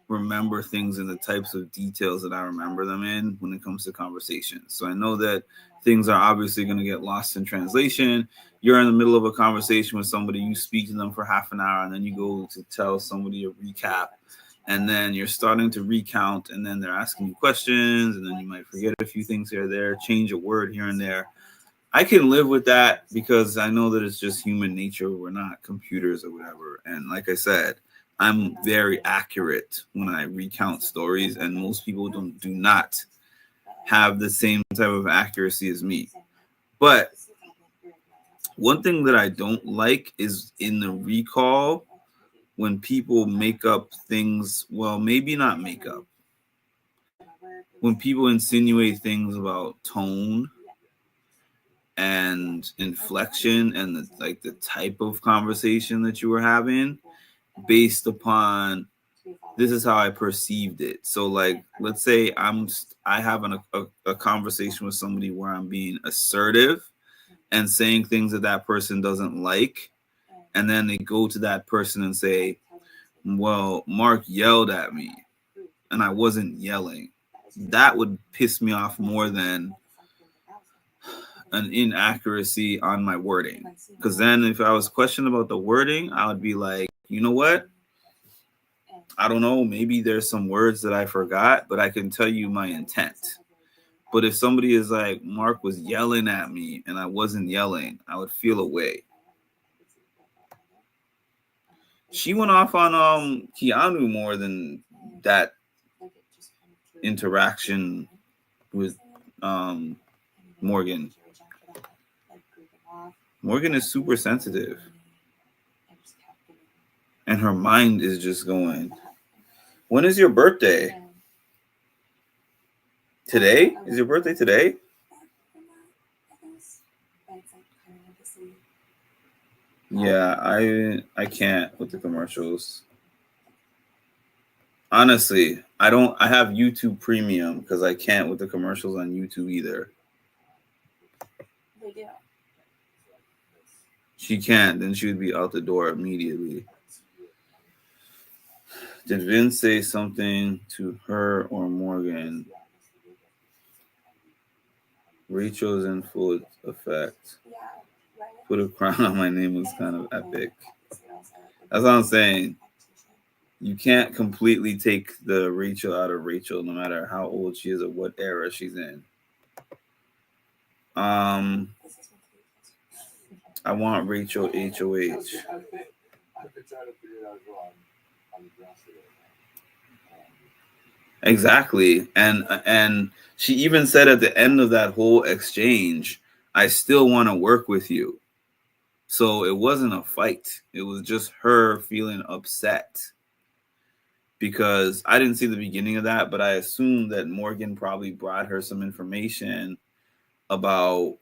remember things in the types of details that I remember them in when it comes to conversations. So I know that things are obviously going to get lost in translation. You're in the middle of a conversation with somebody, you speak to them for half an hour, and then you go to tell somebody a recap, and then you're starting to recount, and then they're asking you questions, and then you might forget a few things here or there, change a word here and there. I can live with that because I know that it's just human nature. We're not computers or whatever. And like I said, I'm very accurate when I recount stories, and most people do not have the same type of accuracy as me. But one thing that I don't like is in the recall when people make up things, well, maybe not make up. When people insinuate things about tone and inflection and the type of conversation that you were having based upon this is how I perceived it. So like, let's say I have a conversation with somebody where I'm being assertive and saying things that person doesn't like. And then they go to that person and say, well, Mark yelled at me and I wasn't yelling. That would piss me off more than an inaccuracy on my wording. Because then if I was questioned about the wording, I would be like, you know what? I don't know, maybe there's some words that I forgot, but I can tell you my intent. But if somebody is like, Mark was yelling at me and I wasn't yelling, I would feel away. She went off on Keanu more than that interaction with Morgan. Morgan is super sensitive. And her mind is just going, when is your birthday? Today? Is your birthday today? Yeah, I can't with the commercials. Honestly, I have YouTube Premium because I can't with the commercials on YouTube either. really do. She can't. Then she would be out the door immediately. Did Vince say something to her or Morgan? Rachel's in full effect. Yeah. Right. Put a crown on my name was kind of epic. That's what I'm saying. You can't completely take the Rachel out of Rachel, no matter how old she is or what era she's in. I want Rachel HOH. I've been trying to figure it out as well. I'm exhausted right now. Exactly. And she even said at the end of that whole exchange, I still want to work with you. So it wasn't a fight. It was just her feeling upset. Because I didn't see the beginning of that, but I assume that Morgan probably brought her some information about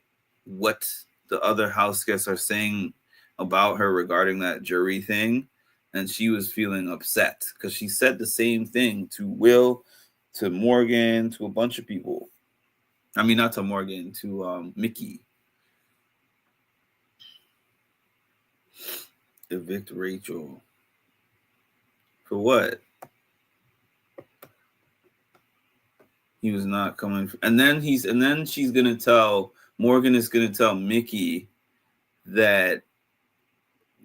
what the other house guests are saying about her regarding that jury thing. And she was feeling upset because she said the same thing to Will, to Morgan, to a bunch of people. I mean, not to Morgan, to Mickey. Evict Rachel. For what? He was not coming. And then she's gonna tell Morgan is gonna tell Mickey that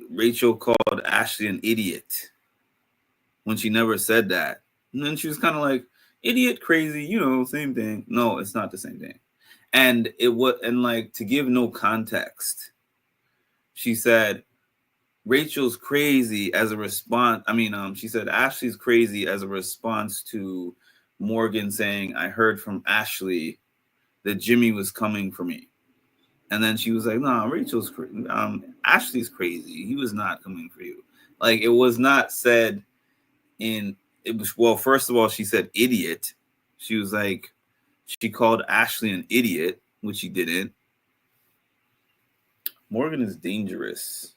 Rachel called Ashley an idiot when she never said that. And then she was kind of like, idiot, crazy, same thing. No, it's not the same thing. And like, to give no context, she said Rachel's crazy as a response. She said Ashley's crazy as a response to Morgan saying, I heard from Ashley that Jimmy was coming for me. And then she was like, no, Rachel's crazy. Ashley's crazy. He was not coming for you. Like, it was not said first of all, she said idiot. She was like, she called Ashley an idiot, which she didn't. Morgan is dangerous.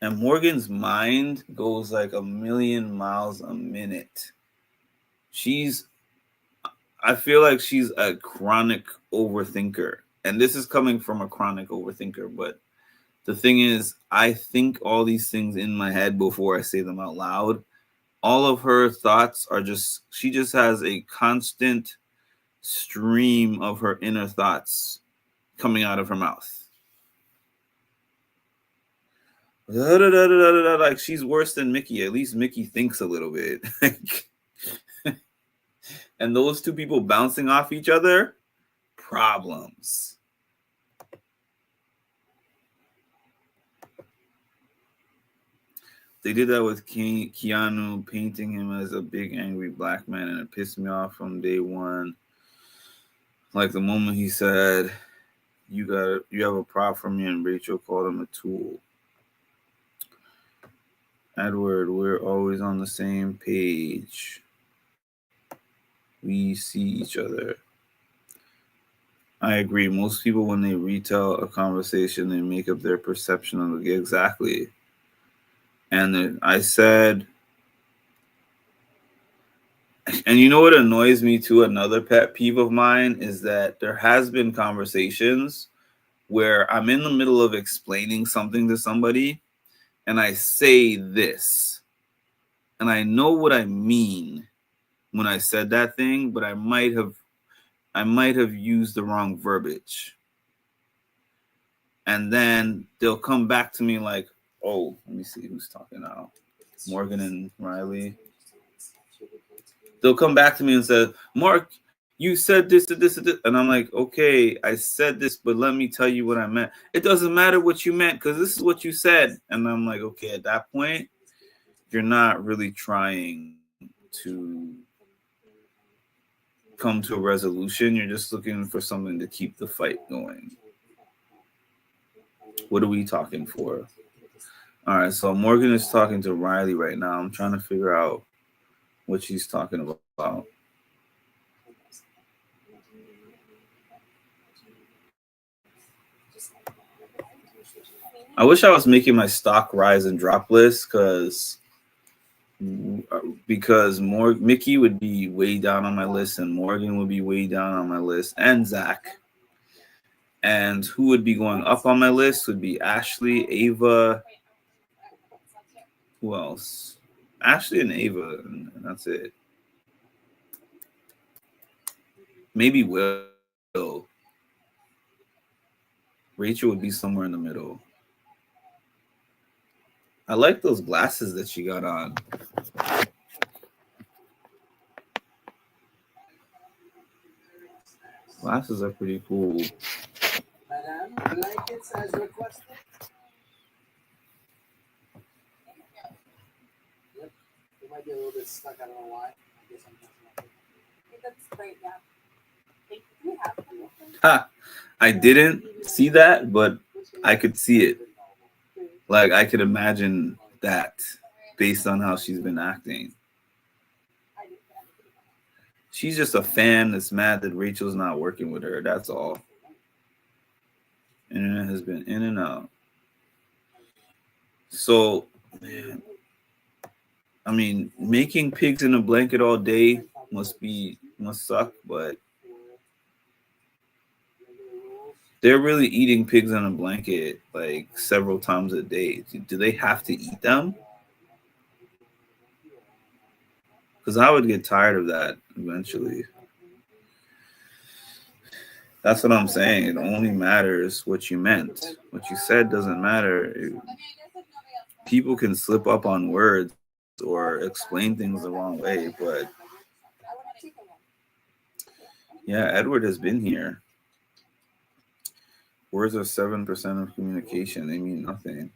And Morgan's mind goes like a million miles a minute. I feel like she's a chronic overthinker. And this is coming from a chronic overthinker. But the thing is, I think all these things in my head before I say them out loud. All of her thoughts are she just has a constant stream of her inner thoughts coming out of her mouth. Like, she's worse than Mickey. At least Mickey thinks a little bit. And those two people bouncing off each other, problems. They did that with Keanu, painting him as a big angry black man, and it pissed me off from day one. Like the moment he said, you have a prop for me, and Rachel called him a tool. Edward, we're always on the same page. We see each other. I agree. Most people, when they retell a conversation, they make up their perception of it. Exactly. And I said, and you know what annoys me too? Another pet peeve of mine is that there has been conversations where I'm in the middle of explaining something to somebody, and I say this, and I know what I mean when I said that thing, but I might have used the wrong verbiage. And then they'll come back to me like, oh, let me see who's talking now. Morgan and Riley. They'll come back to me and say, Mark, you said this to this, and I'm like, okay, I said this, but let me tell you what I meant. It doesn't matter what you meant because this is what you said. And I'm like, okay, at that point, you're not really trying to come to a resolution. You're just looking for something to keep the fight going. What are we talking for? All right, so Morgan is talking to Riley right now. I'm trying to figure out what she's talking about. I wish I was making my stock rise and drop list because because Mickey would be way down on my list, and Morgan would be way down on my list, and Zach. And who would be going up on my list would be Ashley, Ava. Who else? Ashley and Ava, and that's it. Maybe Will. Rachel would be somewhere in the middle. I like those glasses that she got on. Glasses are pretty cool. Madam, blankets as requested. Yep. It might be a little bit stuck. I don't know why. I guess I'm just That's great, yeah. Do we have them? Ha! I didn't see that, but I could see it. Like, I could imagine that based on how she's been acting. She's just a fan that's mad that Rachel's not working with her. That's all. Internet has been in and out. So, man, I mean, making pigs in a blanket all day must suck, but they're really eating pigs in a blanket like several times a day. Do they have to eat them? Because I would get tired of that eventually. That's what I'm saying. It only matters what you meant. What you said doesn't matter. People can slip up on words or explain things the wrong way, but yeah, Edward has been here. Words are 7% of communication. They mean nothing.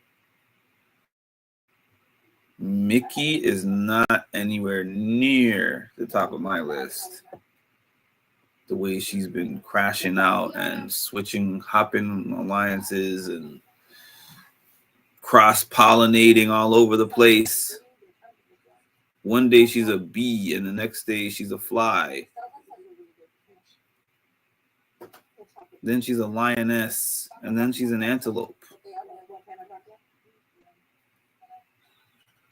Mickey is not anywhere near the top of my list. The way she's been crashing out and hopping alliances and cross-pollinating all over the place. One day she's a bee and the next day she's a fly. Then she's a lioness and then she's an antelope.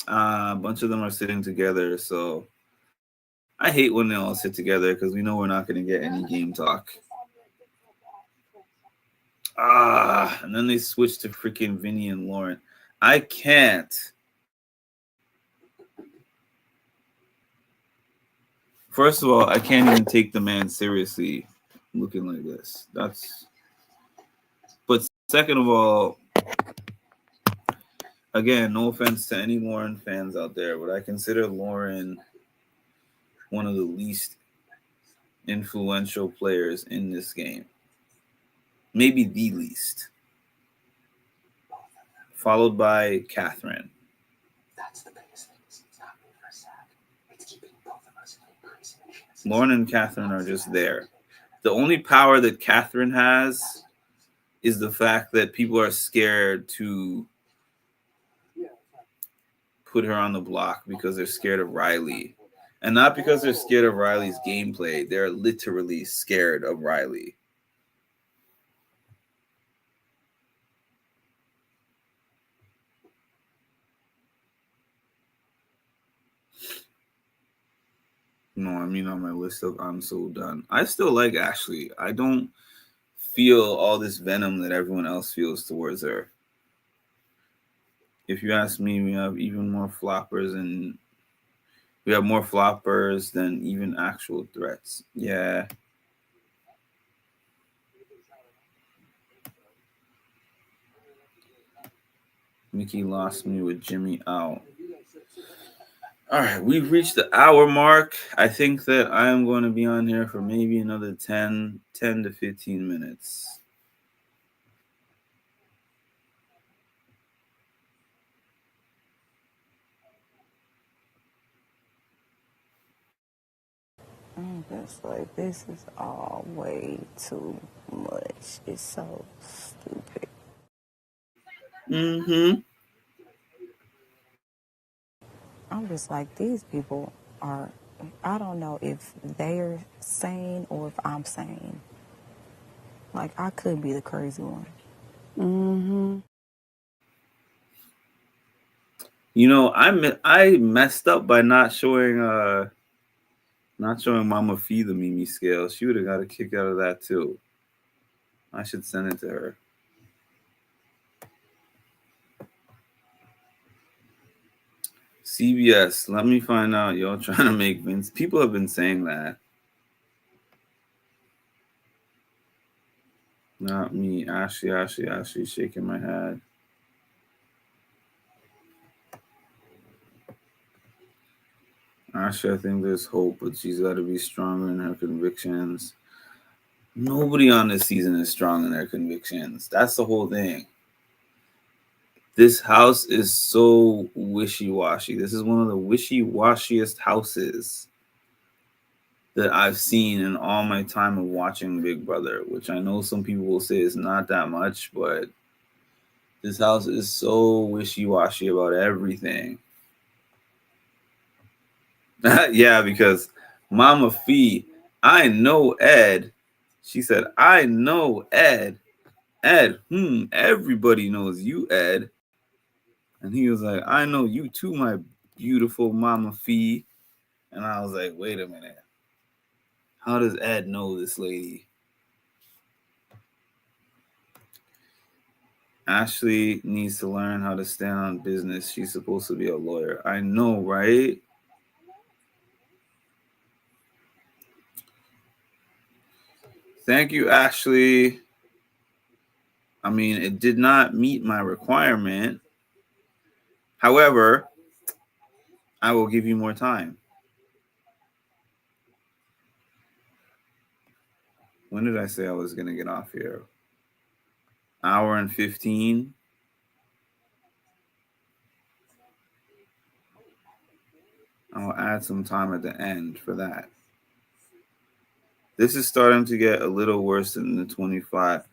A bunch of them are sitting together, so I hate when they all sit together because we know we're not going to get any game talk. And then they switch to freaking Vinny and Lauren. I can't. First of all, I can't even take the man seriously looking like this. But second of all, again, no offense to any Lauren fans out there, but I consider Lauren one of the least influential players in this game. Maybe the least. Followed by Catherine. That's the biggest thing. It's not me for Zach. It's keeping both of us increasing the chances. Lauren and Catherine are just there. The only power that Catherine has is the fact that people are scared to put her on the block because they're scared of Riley. And not because they're scared of Riley's gameplay. They're literally scared of Riley. No, I mean on my list of I'm so done. I still like Ashley. I don't feel all this venom that everyone else feels towards her. If you ask me, we have even more floppers and we have more floppers than even actual threats. Yeah. Mickey lost me with Jimmy out. All right, we've reached the hour mark. I think that I am going to be on here for maybe another 10 to 15 minutes. I'm just like, this is all way too much. It's so stupid. I'm just like, these people are, I don't know if they're sane or if I'm sane. Like, I could be the crazy one. You know, I messed up by not showing Mama Fee the Mimi scale. She would have got a kick out of that too. I should send it to her. CBS, let me find out. Y'all trying to make Vince. People have been saying that. Not me. Ashley, shaking my head. Ashley, I think there's hope, but she's got to be stronger in her convictions. Nobody on this season is strong in their convictions. That's the whole thing. This house is so wishy-washy. This is one of the wishy-washiest houses that I've seen in all my time of watching Big Brother, which I know some people will say is not that much, but this house is so wishy-washy about everything. Yeah, because Mama Fee, I know Ed. She said, I know Ed. Ed, everybody knows you, Ed. And he was like, I know you too, my beautiful Mama Fee. And I was like, wait a minute. How does Ed know this lady? Ashley needs to learn how to stand on business. She's supposed to be a lawyer. I know, right? Thank you, Ashley. I mean, it did not meet my requirement. However, I will give you more time. When did I say I was going to get off here? Hour and 15. I'll add some time at the end for that. This is starting to get a little worse than the 25.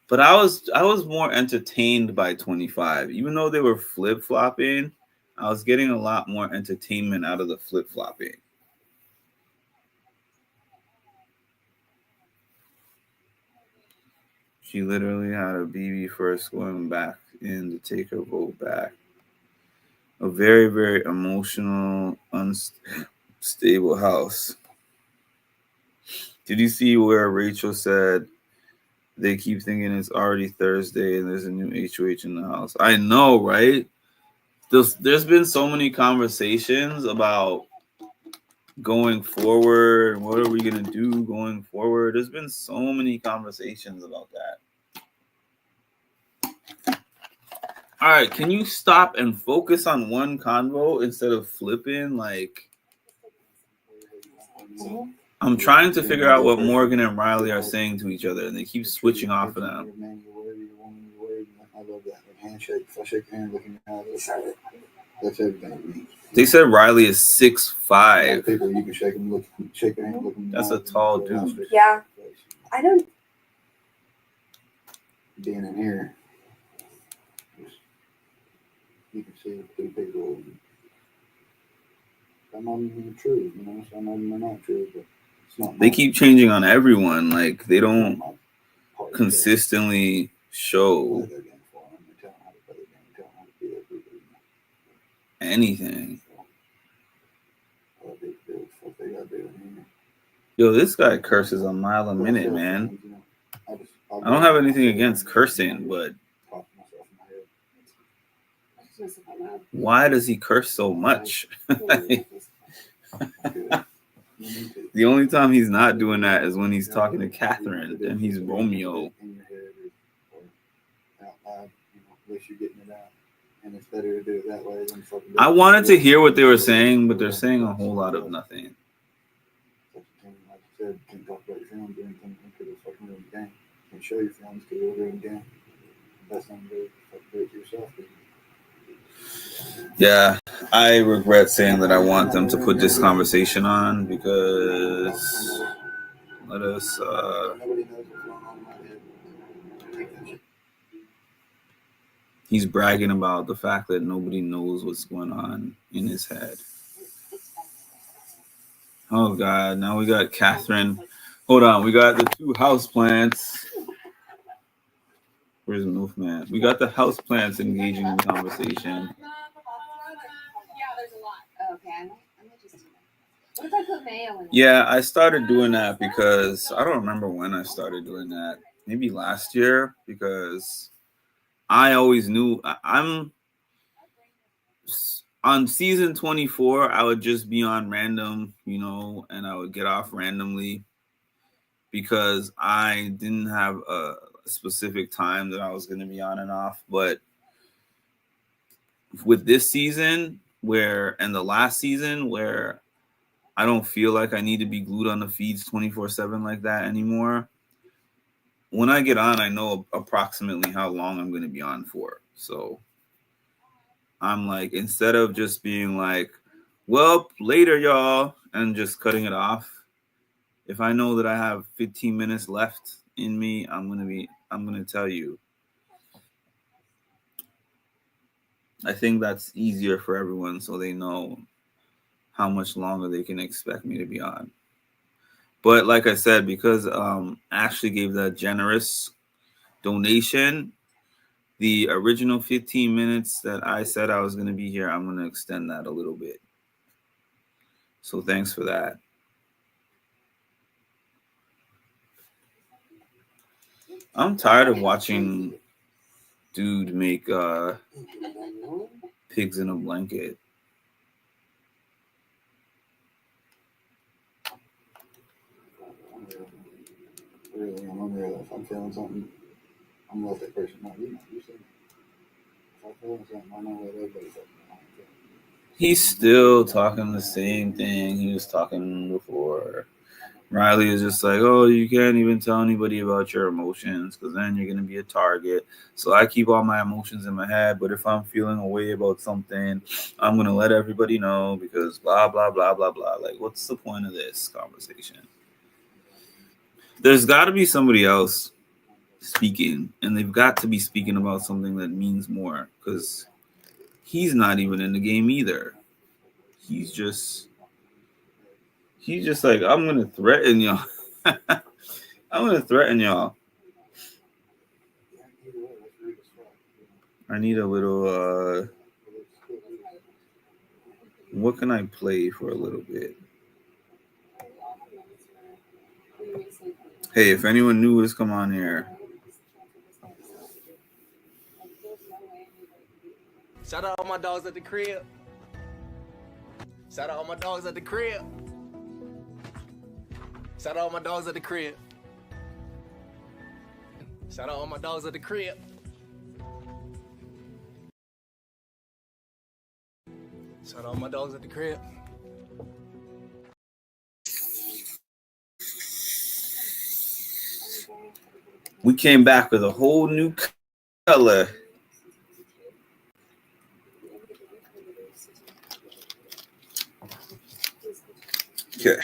But I was more entertained by 25. Even though they were flip-flopping, I was getting a lot more entertainment out of the flip-flopping. She literally had a BB first going back in to take her vote back. A very, very emotional, unstable house. Did you see where Rachel said they keep thinking it's already Thursday and there's a new HOH in the house? I know, right? There's been so many conversations about going forward. What are we going to do going forward? There's been so many conversations about that. All right, can you stop and focus on one convo instead of flipping? Like, I'm trying to figure out what Morgan and Riley are saying to each other, and they keep switching off of them. I love that. Handshake. If I shake your hand looking at it, that's everything it means. They said Riley is 6'5". People, you can shake your hand looking. That's a tall dude. Yeah. I don't. Being in here, you can see two people. Some of them are true, some of them are not true, but it's not. They keep changing on everyone. Like, they don't consistently show anything. Yo, this guy curses a mile a minute, man. I don't have anything against cursing, but why does he curse so much? The only time he's not doing that is when he's talking to Catherine and he's Romeo. I wanted to hear what they were saying, but they're saying a whole lot of nothing. Show your films to go over again. That's not good. Do it yourself. Yeah, I regret saying that I want them to put this conversation on because let us. He's bragging about the fact that nobody knows what's going on in his head. Oh God! Now we got Catherine. Hold on, we got the two houseplants. Where's Wolfman? We got the houseplants engaging in conversation. Okay, I might just do that. What if I put mayo in it? Yeah, I started doing that because I don't remember when I started doing that. Maybe last year, because I always knew I'm on season 24. I would just be on random, and I would get off randomly because I didn't have a specific time that I was going to be on and off. But with this season and the last season where I don't feel like I need to be glued on the feeds 24/7 like that anymore, when I get on, I know approximately how long I'm going to be on for. So I'm like, instead of just being like, well, later, y'all, and just cutting it off, if I know that I have 15 minutes left in me, I'm going to tell you. I think that's easier for everyone so they know how much longer they can expect me to be on. But like I said, because Ashley gave that generous donation, the original 15 minutes that I said I was going to be here, I'm going to extend that a little bit. So thanks for that. I'm tired of watching dude make pigs in a blanket. Really, I'm on there. If I'm feeling something, I'm gonna let that person know. You see me. If I'm feeling something, I know what everybody's feeling. He's still talking the same thing he was talking before. Riley is just like, oh, you can't even tell anybody about your emotions because then you're going to be a target. So I keep all my emotions in my head. But if I'm feeling a way about something, I'm going to let everybody know because blah, blah, blah, blah, blah. Like, what's the point of this conversation? There's got to be somebody else speaking, and they've got to be speaking about something that means more because he's not even in the game either. He's just like, I'm going to threaten y'all. I'm going to threaten y'all. I need a little, what can I play for a little bit? Hey, if anyone new is, come on here. Shout out all my dogs at the crib. Shout out all my dogs at the crib. Shout out all my dogs at the crib. Shout out all my dogs at the crib. Shout out all my dogs at the crib. We came back with a whole new color. Okay.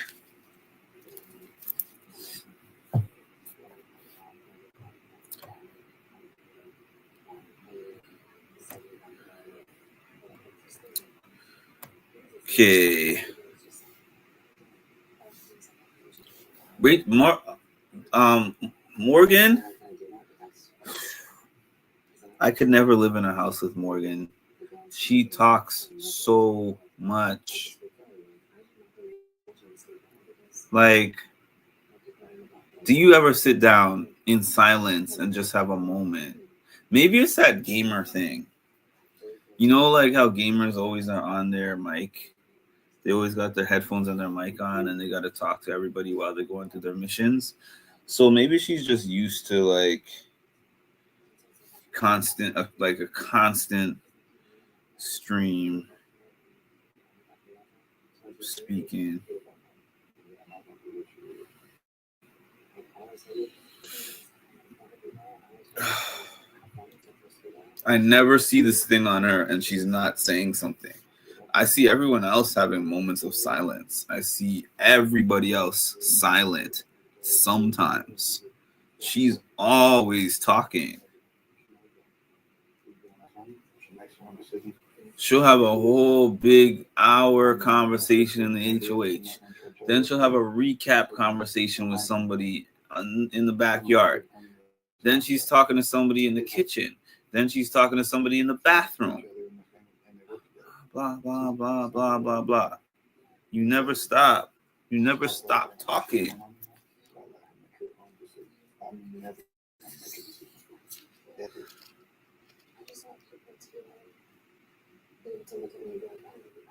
Okay. Wait, Morgan. I could never live in a house with Morgan. She talks so much. Like, do you ever sit down in silence and just have a moment? Maybe it's that gamer thing. You know, like how gamers always are on their mic. They always got their headphones and their mic on, and they got to talk to everybody while they're going through their missions. So maybe she's just used to like a constant stream speaking. I never see this thing on her and she's not saying something. I see everyone else having moments of silence. I see everybody else silent sometimes. She's always talking. She'll have a whole big hour conversation in the HOH. Then she'll have a recap conversation with somebody in the backyard. Then she's talking to somebody in the kitchen. Then she's talking to somebody in the bathroom. blah, blah, blah, blah, blah, blah. You never stop. You never stop talking. I just want people to look at me and be like,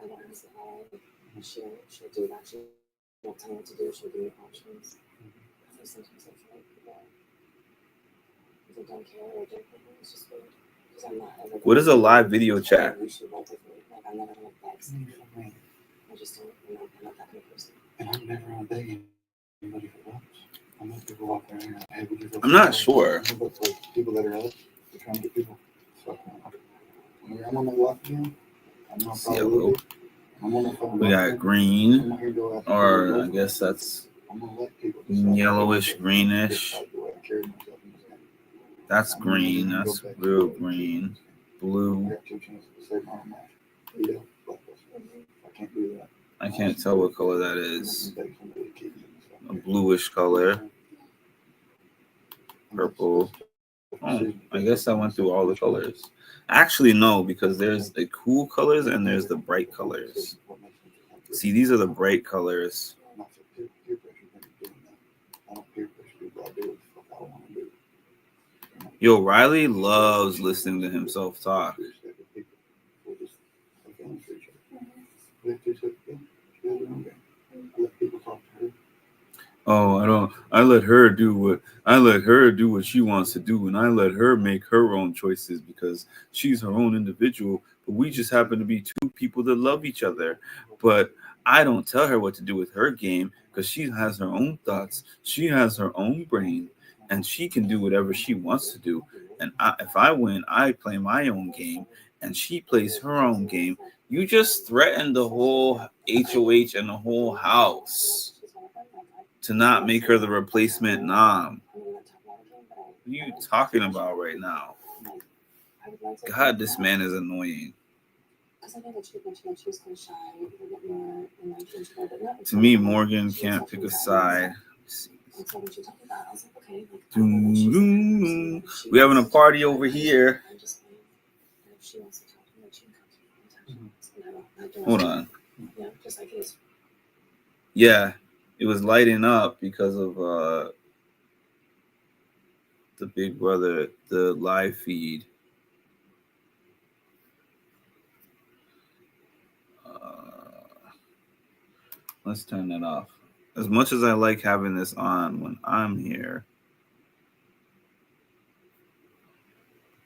I don't understand how she'll do that. She won't tell me what to do. She'll give me options. So sometimes I feel like people don't care or don't care. It's just weird. Because I'm not ever. What is a live video chat? We should both agree. Like, I'm never gonna beg something. I just don't, I'm not that kind of person. And I'm never gonna beg anybody for votes. I'm not people out there and hey, would you vote I'm for not me? sure. But like people that are out, they're trying to get people. Fuck no. I'm on the block again. I'm not See, probably. I'm on the phone. we got green, or I guess that's yellowish, greenish. That's green. That's real green. Blue. I can't tell what color that is. A bluish color. Purple. Oh, I guess I went through all the colors. Actually, no, because there's the cool colors and there's the bright colors. See, these are the bright colors. Yo, Riley loves listening to himself talk. Oh, I let her do what she wants to do, and I let her make her own choices because she's her own individual. But we just happen to be two people that love each other. But I don't tell her what to do with her game because she has her own thoughts. She has her own brain, and she can do whatever she wants to do. And if I win, I play my own game, and she plays her own game. You just threatened the whole HOH and the whole house to not make her the replacement Nam. What are you talking about right now? God, this man is annoying. To me, Morgan can't pick a side. We having a party over here. Hold on. Yeah, it was lighting up because of the Big Brother, the live feed. Let's turn that off. As much as I like having this on when I'm here.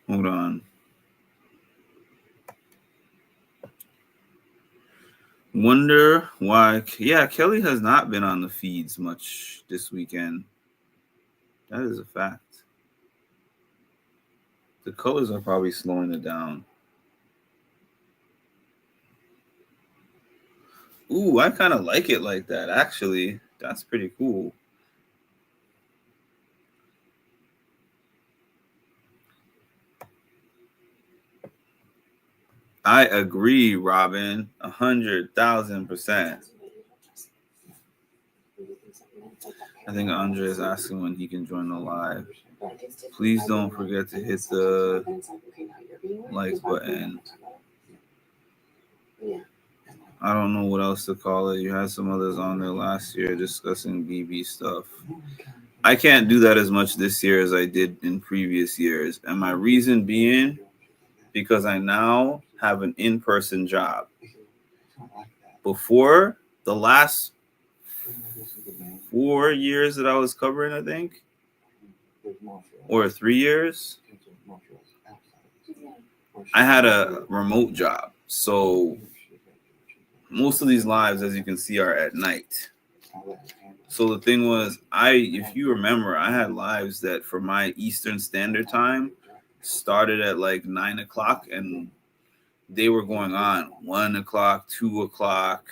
Hold on. Wonder why. Yeah, Kelly has not been on the feeds much this weekend. That is a fact. The colors are probably slowing it down. Ooh, I kind of like it like that, actually. That's pretty cool. I agree, Robin. 100,000%. I think Andre is asking when he can join the live. Please don't forget to hit the like button. I don't know what else to call it. You had some others on there last year discussing BB stuff. I can't do that as much this year as I did in previous years. And my reason being, because I now have an in-person job. Before, the last 4 years that I was covering, I think, or 3 years, I had a remote job. So most of these lives, as you can see, are at night. So the thing was, if you remember, I had lives that for my Eastern Standard Time started at like 9 o'clock and they were going on 1 o'clock, 2 o'clock.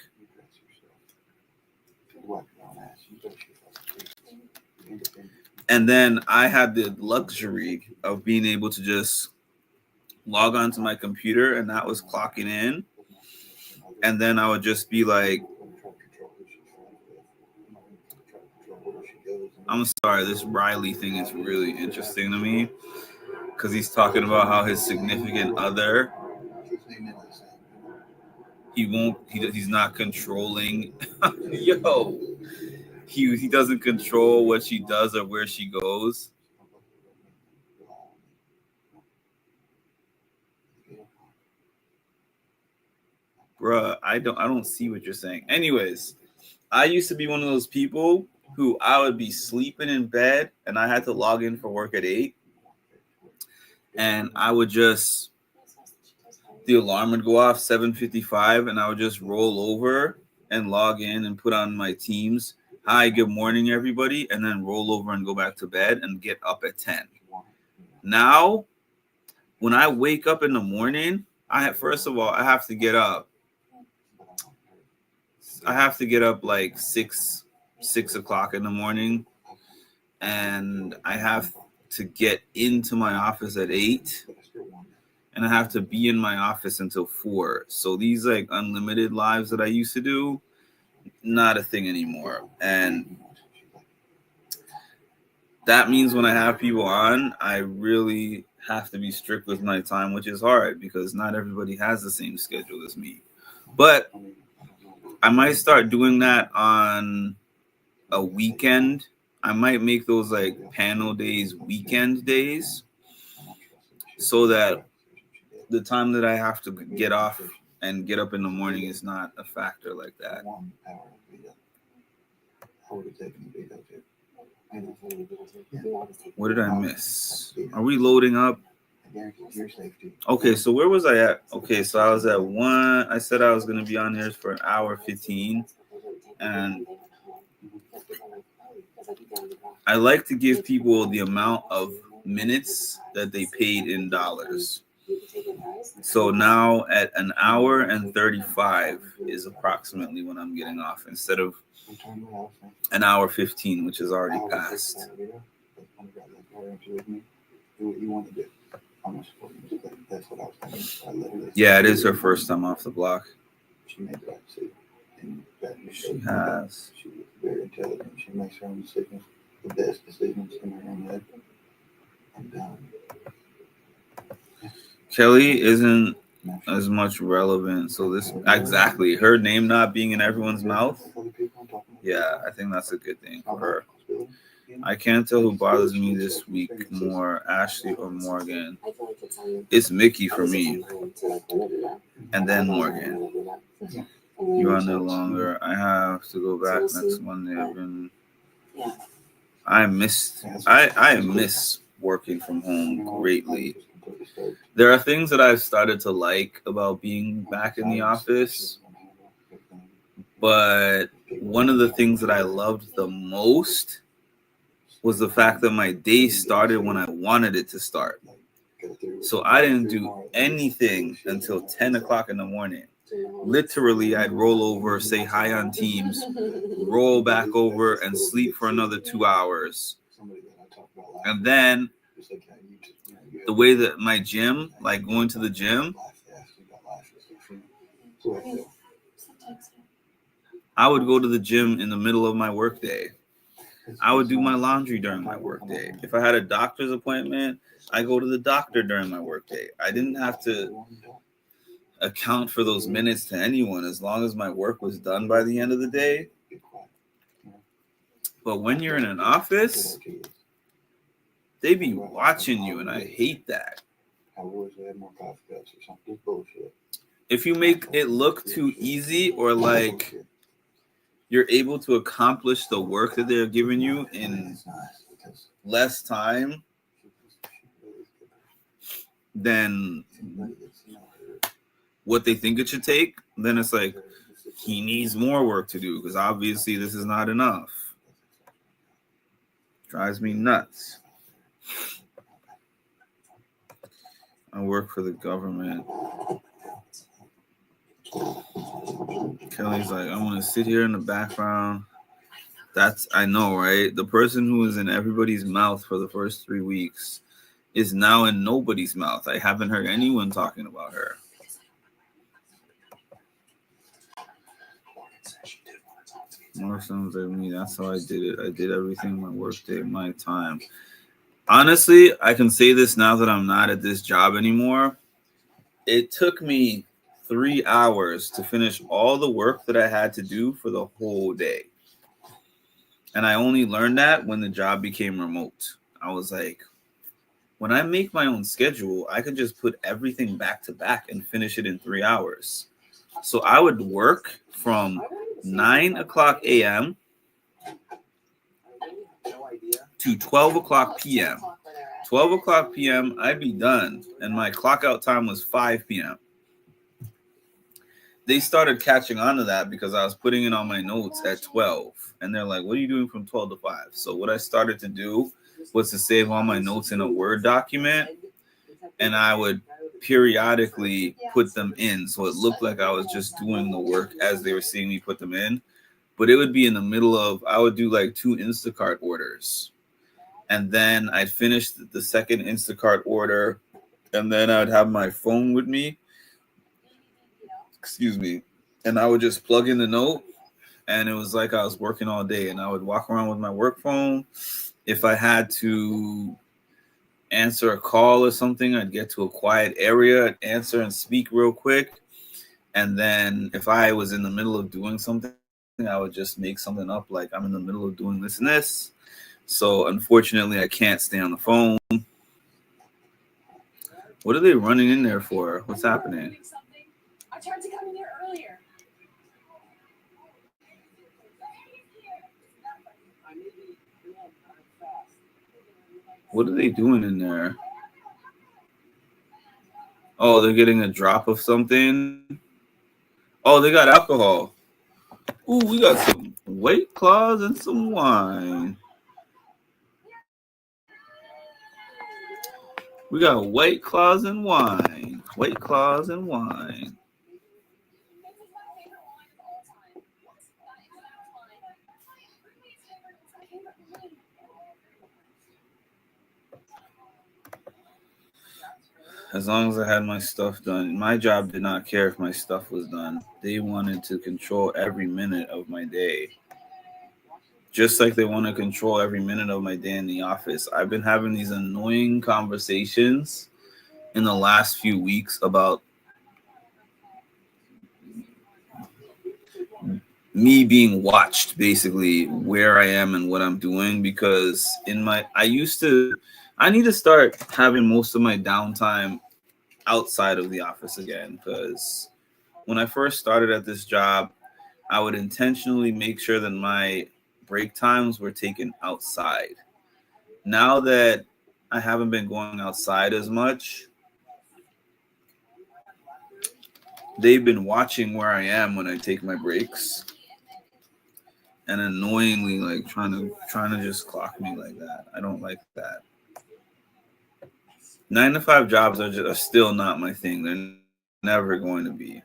And then I had the luxury of being able to just log onto my computer, and that was clocking in. And then I would just be like, I'm sorry, this Riley thing is really interesting to me because he's talking about how his significant other He's not controlling. Yo, he doesn't control what she does or where she goes. Bruh, I don't see what you're saying. Anyways, I used to be one of those people who I would be sleeping in bed and I had to log in for work at 8. And I would just, the alarm would go off 7:55 and I would just roll over and log in and put on my Teams. Hi, good morning, everybody. And then roll over and go back to bed and get up at 10. Now, when I wake up in the morning, first of all, I have to get up. I have to get up like 6 o'clock in the morning, and I have to get into my office at 8, and I have to be in my office until 4. So these like unlimited lives that I used to do, not a thing anymore. And that means when I have people on, I really have to be strict with my time, which is hard because not everybody has the same schedule as me. But I might start doing that on a weekend. I might make those like panel days, weekend days, so that the time that I have to get off and get up in the morning is not a factor like that. What did I miss? Are we loading up? Okay, so where was I at? Okay, so I was at 1. I said I was going to be on here for an hour 15. And I like to give people the amount of minutes that they paid in dollars. So now at an hour and 35 is approximately when I'm getting off instead of an hour 15, which is already passed. Yeah, it is her first time off the block. She has. She was very intelligent. She makes her own decisions, the best decisions in her own head. And Kelly isn't as much relevant. So this exactly her name not being in everyone's mouth. Yeah, I think that's a good thing for her. I can't tell who bothers me this week more, Ashley or Morgan. It's Mickey for me. And then Morgan. You are no longer. I have to go back next Monday. I miss working from home greatly. There are things that I've started to like about being back in the office, but one of the things that I loved the most was the fact that my day started when I wanted it to start. So I didn't do anything until 10 o'clock in the morning. Literally, I'd roll over, say hi on Teams, roll back over, and sleep for another 2 hours. And then the way that my gym, like going to the gym, I would go to the gym in the middle of my workday. I would do my laundry during my workday. If I had a doctor's appointment, I go to the doctor during my workday. I didn't have to account for those minutes to anyone as long as my work was done by the end of the day. But when you're in an office, they be watching you, and I hate that. If you make it look too easy or like you're able to accomplish the work that they're giving you in less time than what they think it should take, then it's like he needs more work to do because obviously this is not enough. Drives me nuts. I work for the government. Kelly's like, I want to sit here in the background. I know, right? The person who was in everybody's mouth for the first 3 weeks is now in nobody's mouth. I haven't heard anyone talking about her. More sounds like me. That's how I did it. I did everything my work day, my time. Honestly, I can say this now that I'm not at this job anymore. It took me 3 hours to finish all the work that I had to do for the whole day. And I only learned that when the job became remote. I was like, when I make my own schedule, I could just put everything back to back and finish it in 3 hours. So I would work from 9 o'clock a.m. to 12 o'clock p.m. 12 o'clock p.m., I'd be done, and my clock out time was 5 p.m. They started catching on to that because I was putting in all my notes at 12, and they're like, what are you doing from 12 to 5? So what I started to do was to save all my notes in a Word document, and I would periodically put them in, so it looked like I was just doing the work as they were seeing me put them in. But it would be in the middle of, I would do like 2 Instacart orders. And then I'd finish the second Instacart order, and then I'd have my phone with me. Excuse me. And I would just plug in the note, and it was like I was working all day. And I would walk around with my work phone. If I had to answer a call or something, I'd get to a quiet area, I'd answer and speak real quick. And then if I was in the middle of doing something, I would just make something up like I'm in the middle of doing this and this. So unfortunately, I can't stay on the phone. What are they running in there for? What's happening? I tried to come in here earlier. What are they doing in there? Oh, they're getting a drop of something. Oh, they got alcohol. Ooh, we got some White Claws and some wine. We got White Claws and wine. White Claws and wine. As long as I had my stuff done. My job did not care if my stuff was done. They wanted to control every minute of my day. Just like they want to control every minute of my day in the office. I've been having these annoying conversations in the last few weeks about me being watched, basically, where I am and what I'm doing, because I need to start having most of my downtime outside of the office again, because when I first started at this job, I would intentionally make sure that my break times were taken outside. Now that I haven't been going outside as much, they've been watching where I am when I take my breaks, and annoyingly like trying to just clock me like that. I don't like that. 9 to 5 jobs are still not my thing. They're never going to be.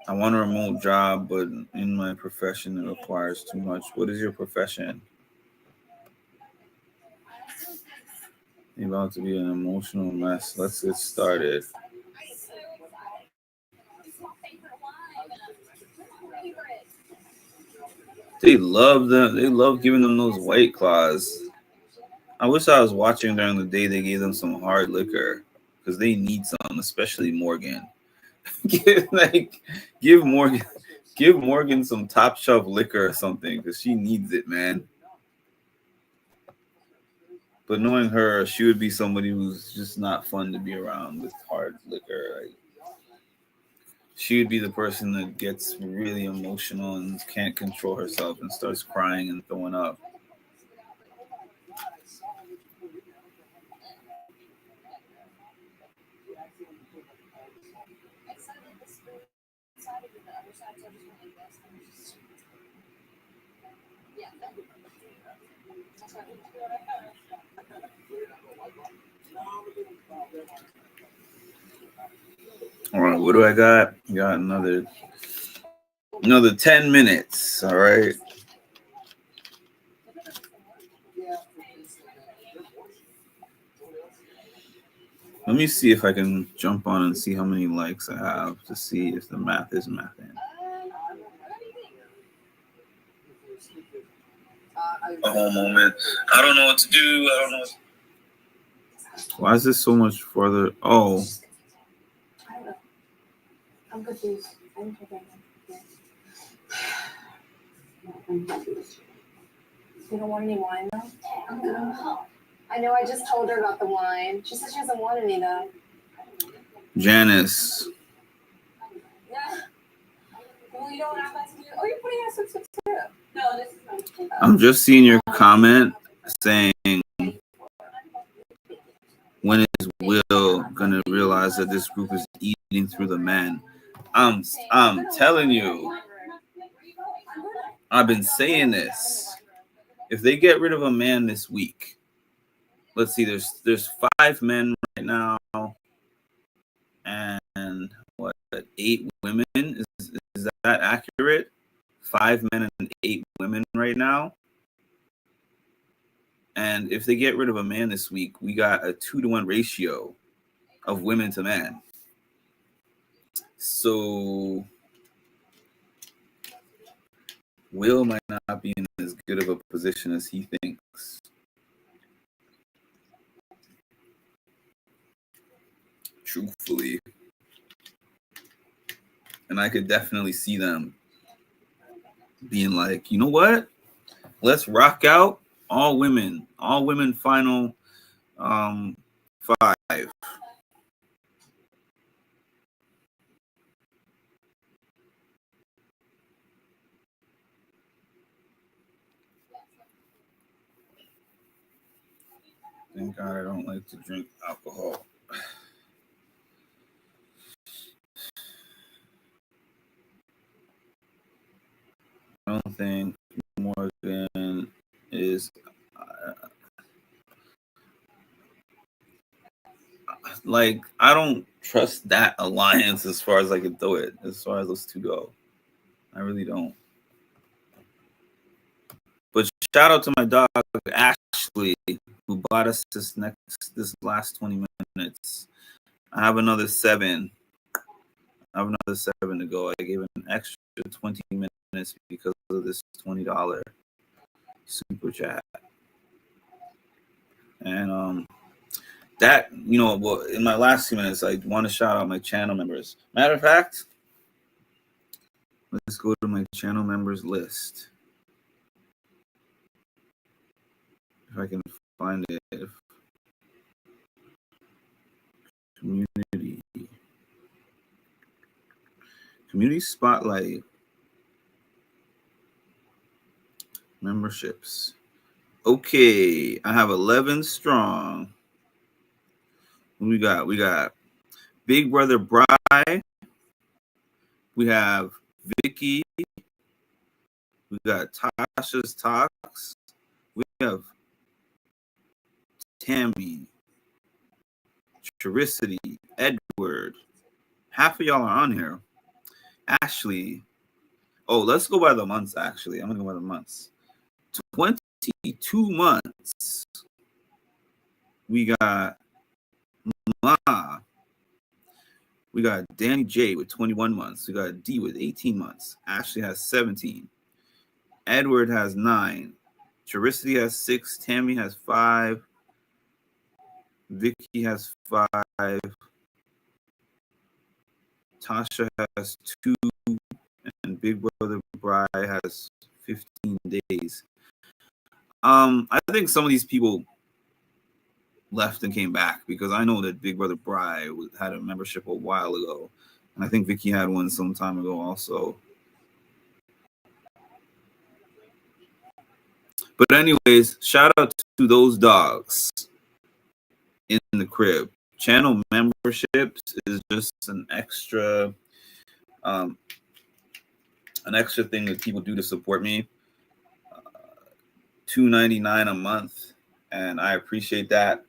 I want a remote job, but in my profession, it requires too much. What is your profession? You're about to be an emotional mess. Let's get started. They love them. They love giving them those White Claws. I wish I was watching during the day. They gave them some hard liquor because they need some, especially Morgan. give Morgan some top shelf liquor or something because she needs it, man. But knowing her, she would be somebody who's just not fun to be around with hard liquor. Like, she would be the person that gets really emotional and can't control herself and starts crying and throwing up. All right, what do I got? Got another 10 minutes. All right. Let me see if I can jump on and see how many likes I have to see if the math is mathing. A whole moment. I don't know what to do. Why is this so much further? Oh, I don't know. I'm confused. I'm confused. I'm confused. You don't want any wine though? I know. I just told her about the wine. She said she doesn't want any though. Janice. Yeah. Well, you don't have that to do. Oh, you're putting us in too. No, this is not. I'm just seeing your comment saying, when is Will gonna realize that this group is eating through the men? I'm telling you, I've been saying this. If they get rid of a man this week, let's see, there's 5 men right now, and what, 8 women? Is that accurate? 5 men and 8 women right now. And if they get rid of a man this week, we got a 2-to-1 ratio of women to men. So Will might not be in as good of a position as he thinks. Truthfully. And I could definitely see them being like, you know what? Let's rock out all women final 5. Thank God I don't like to drink alcohol. I don't think Morgan is like, I don't trust that alliance as far as I can throw it, as far as those two go. I really don't. But shout out to my dog Ashley, who bought us this last 20 minutes. I have another 7. To go. I gave an extra 20 minutes because of this $20 super chat. And that, well, in my last few minutes, I want to shout out my channel members. Matter of fact, let's go to my channel members list. If I can find it. Community Spotlight. Memberships. Okay, I have 11 strong. We got Big Brother Bry. We have Vicky. We got Tasha's Talks. We have Tammy, Charicity, Edward. Half of y'all are on here. Ashley. Oh, let's go by the months, actually. I'm going to go by the months. 22 months. We got Ma. We got Danny J with 21 months. We got D with 18 months. Ashley has 17. Edward has 9. Charicity has 6. Tammy has 5. Vicky has 5. Tasha has 2. And Big Brother Bry has 15 days. I think some of these people left and came back because I know that Big Brother Bry had a membership a while ago. And I think Vicky had one some time ago also. But anyways, shout out to those dogs in the crib. Channel memberships is just an extra thing that people do to support me. $2.99 a month, and I appreciate that.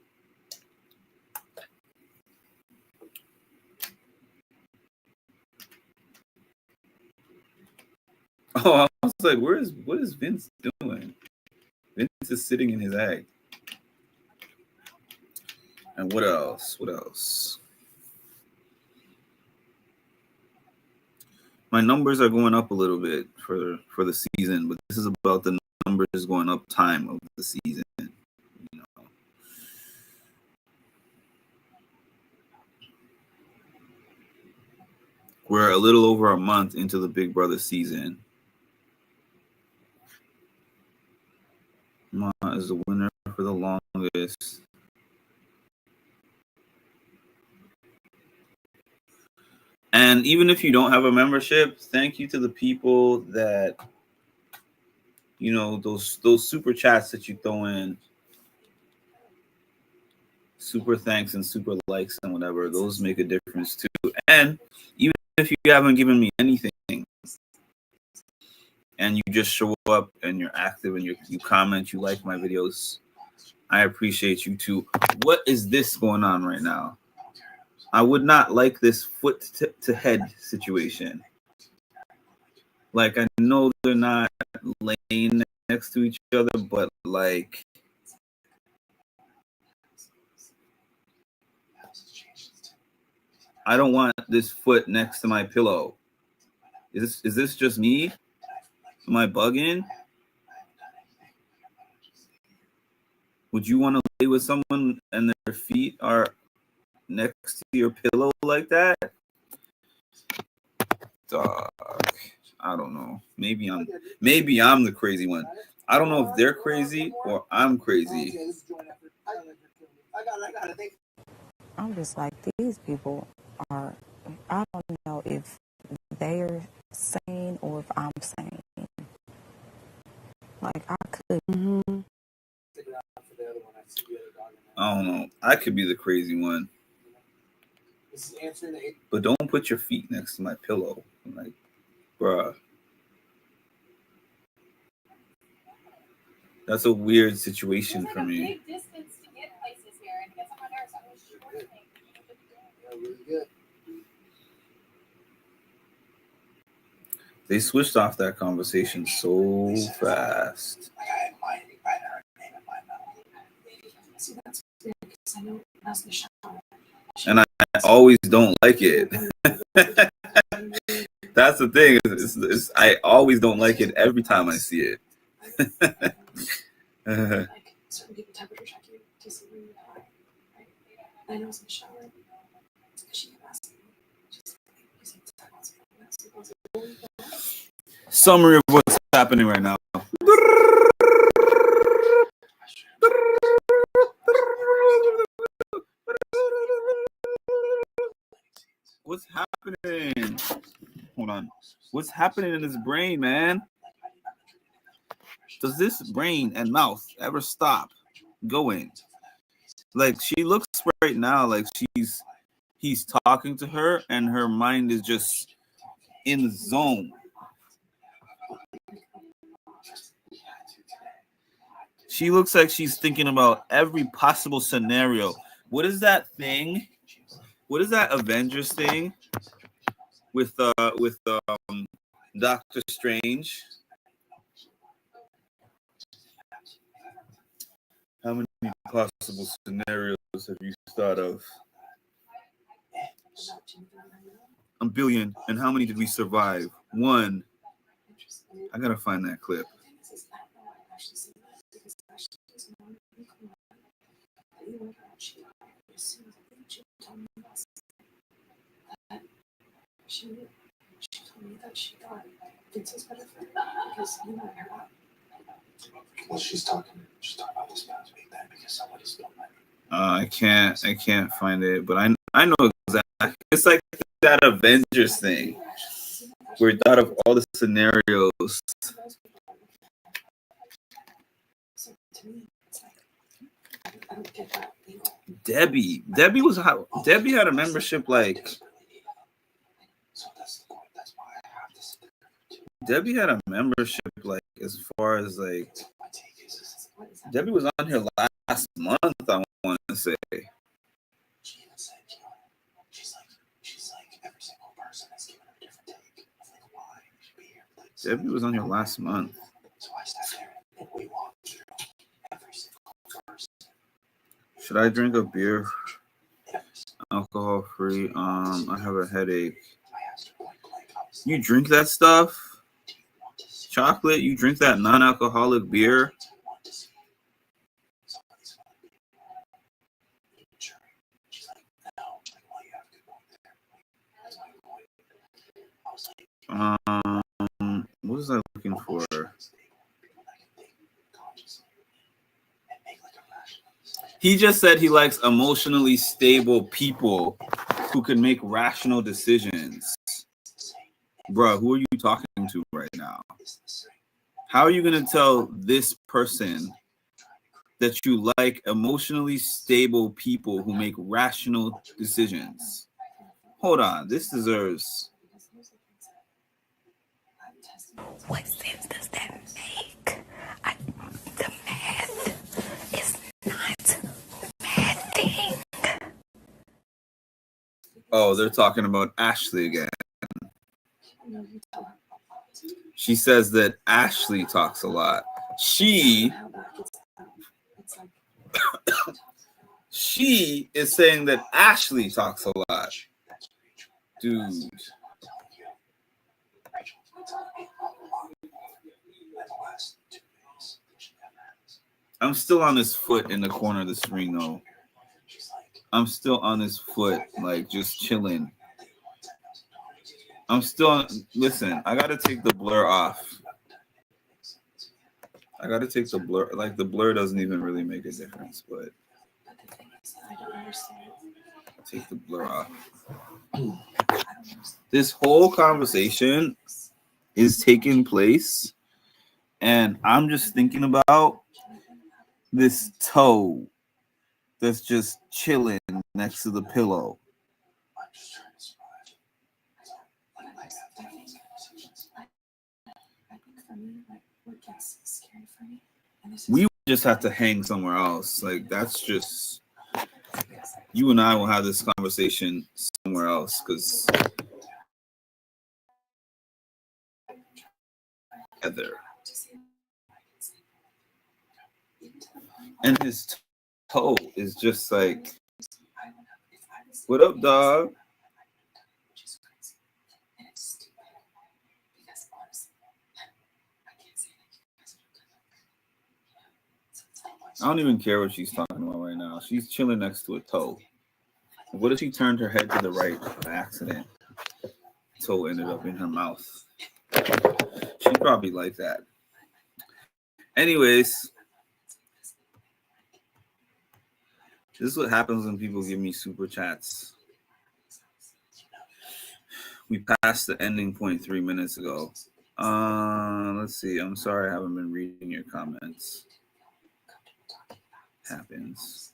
Oh, I was like, what is Vince doing? Vince is sitting in his egg. And what else? My numbers are going up a little bit for the season, but this is about the numbers going up time of the season. We're a little over a month into the Big Brother season. Ma is the winner for the longest. And even if you don't have a membership, thank you to the people that, you know, those super chats that you throw in, super thanks and super likes and whatever, those make a difference too. And even if you haven't given me anything and you just show up and you're active and you comment, you like my videos, I appreciate you too. What is this going on right now? I would not like this foot to head situation. Like, I know they're not laying next to each other, but like, I don't want this foot next to my pillow. Is this just me? Am I bugging? Would you want to lay with someone and their feet are next to your pillow like that? Dog, I don't know. Maybe I'm the crazy one. I don't know if they're crazy or I'm crazy. I'm just like, these people are, I don't know if they're sane or if I'm sane. Like, I could. I don't know. I could be the crazy one. But don't put your feet next to my pillow. I'm like, bruh. That's a weird situation for me. They switched off that conversation so fast. And I always don't like it. That's the thing. I always don't like it every time I see it. Like certain people temperature check you to see when you're hot, right? I know it's in the shower. She kept asking me. She's like, you seem to talk about something else. Summary of what's happening right now. What's happening? Hold on. What's happening in his brain, man? Does this brain and mouth ever stop going? Like, she looks right now like he's talking to her and her mind is just in the zone. She looks like she's thinking about every possible scenario. What is that thing? What is that Avengers thing with Doctor Strange? How many possible scenarios have you thought of? A billion. And how many did we survive? 1. I gotta find that clip. She told me that she thought Vince was better for her because you know her up. Well, she's talking about this past week then because somebody spilled money. I can't find it, but I know exactly. It's like that Avengers thing where we thought of all the scenarios. So to me, it's like I don't get that legal. Debbie had a membership like. So that's the point. That's why I have this. Debbie had a membership like as far as like. Debbie was on here last month, I want to say. She even said, you know, she's like every single person has given her a different take of like why we should be here. Like, Debbie was on here last month. So I sat there and we walked through every single person. Should I drink a beer? Alcohol free. I have a headache. You drink that stuff? Chocolate? You drink that non-alcoholic beer? What was I looking for? He just said he likes emotionally stable people who can make rational decisions. Bruh, who are you talking to right now? How are you going to tell this person that you like emotionally stable people who make rational decisions? Hold on, this deserves... What sense does that make? The math is not mathing. Oh, they're talking about Ashley again. She says that Ashley talks a lot. She is saying that Ashley talks a lot. Dude. I'm still on this foot in the corner of the screen, though. I'm still on this foot, like, just chilling. I'm still on... Listen, I gotta take the blur off. I gotta take the blur. Like, the blur doesn't even really make a difference, but... the thing is, I don't understand. Take the blur off. This whole conversation is taking place, and I'm just thinking about this toe that's just chilling next to the pillow. We just have to hang somewhere else. Like, that's just... You and I will have this conversation somewhere else, because Heather. And his toe is just like, what up, dog? I don't even care what she's talking about right now. She's chilling next to a toe. What if she turned her head to the right by accident? Toe ended up in her mouth. She'd probably like that. Anyways, this is what happens when people give me super chats. We passed the ending point 3 minutes ago. Let's see. I'm sorry I haven't been reading your comments. Happens.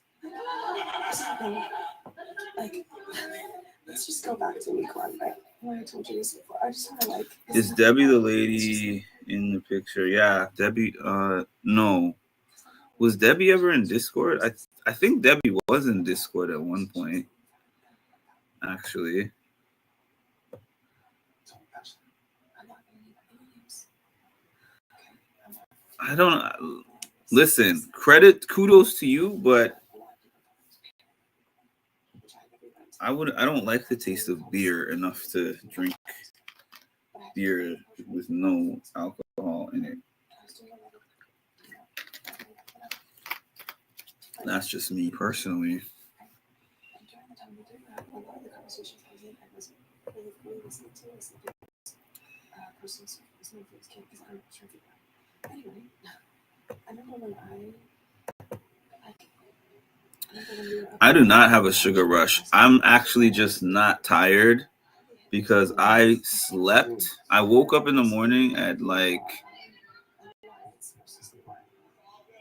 Like, let's just go back to week 1, right? When I told you this before, I just want to like. Is Debbie the lady in the picture? Yeah, Debbie. No. Was Debbie ever in Discord? I think Debbie was in Discord at one point. Actually. I don't listen. Kudos to you, but I don't like the taste of beer enough to drink beer with no alcohol in it. That's just me personally. I do not have a sugar rush. I'm actually just not tired because I slept. I woke up in the morning at like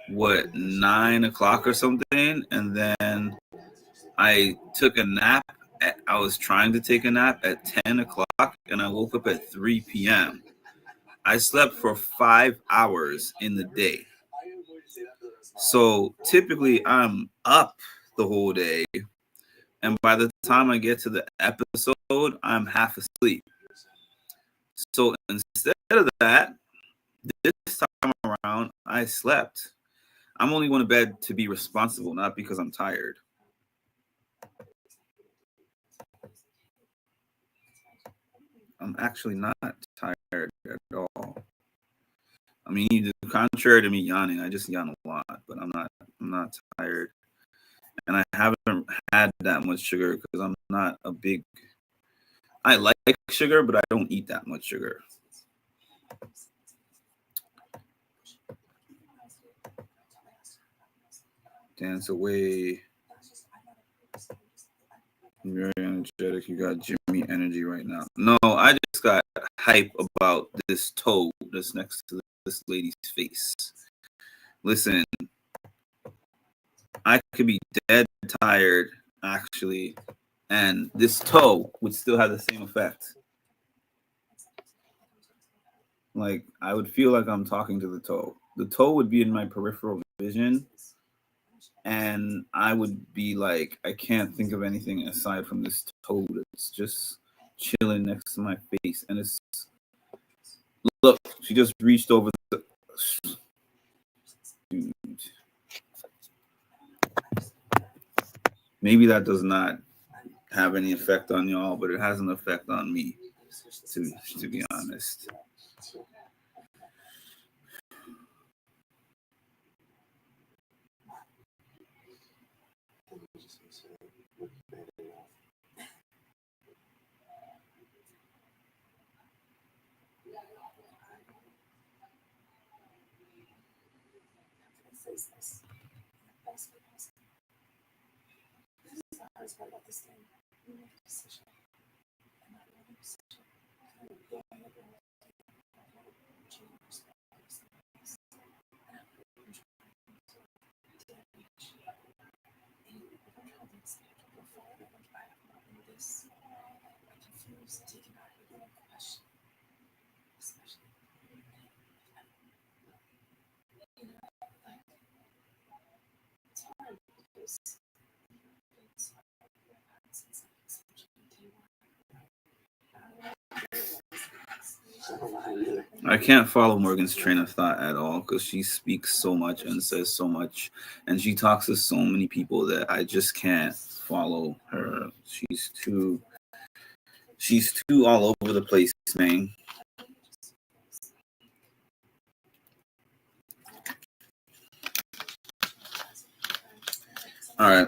9 o'clock or something, and then I took a nap. I was trying to take a nap at 10 o'clock, and I woke up at 3 p.m. I slept for 5 hours in the day. So typically I'm up the whole day, and by the time I get to the episode, I'm half asleep. So instead of that, this time around, I slept. I'm only going to bed to be responsible, not because I'm tired. I'm actually not tired at all. I mean, contrary to me yawning, I just yawn a lot, but I'm not tired. And I haven't had that much sugar because I'm not a big I like sugar, but I don't eat that much sugar. Dance away. You're very energetic. You got Jimmy energy right now. No, I just got hype about this toe that's next to this lady's face. Listen, I could be dead tired, actually, and this toe would still have the same effect. Like, I would feel like I'm talking to the toe. The toe would be in my peripheral vision, and I would be like, I can't think of anything aside from this toe that's just chilling next to my face. And it's, look, she just reached over the, dude. Maybe that does not have any effect on y'all, but it has an effect on me, to be honest. Face this. Best way possible. This is the hardest part about this thing. You make a decision. And not make a decision. And I'm going to go change perspectives. And I'm going to damage. And if I'm trying to think, go forward, I have not in this. I'm confused, taken out, and going to question. Especially. You know, like, it's hard because it's since I can't follow Morgan's train of thought at all because she speaks so much and says so much, and she talks to so many people that I just can't follow her. She's too all over the place, man. All right.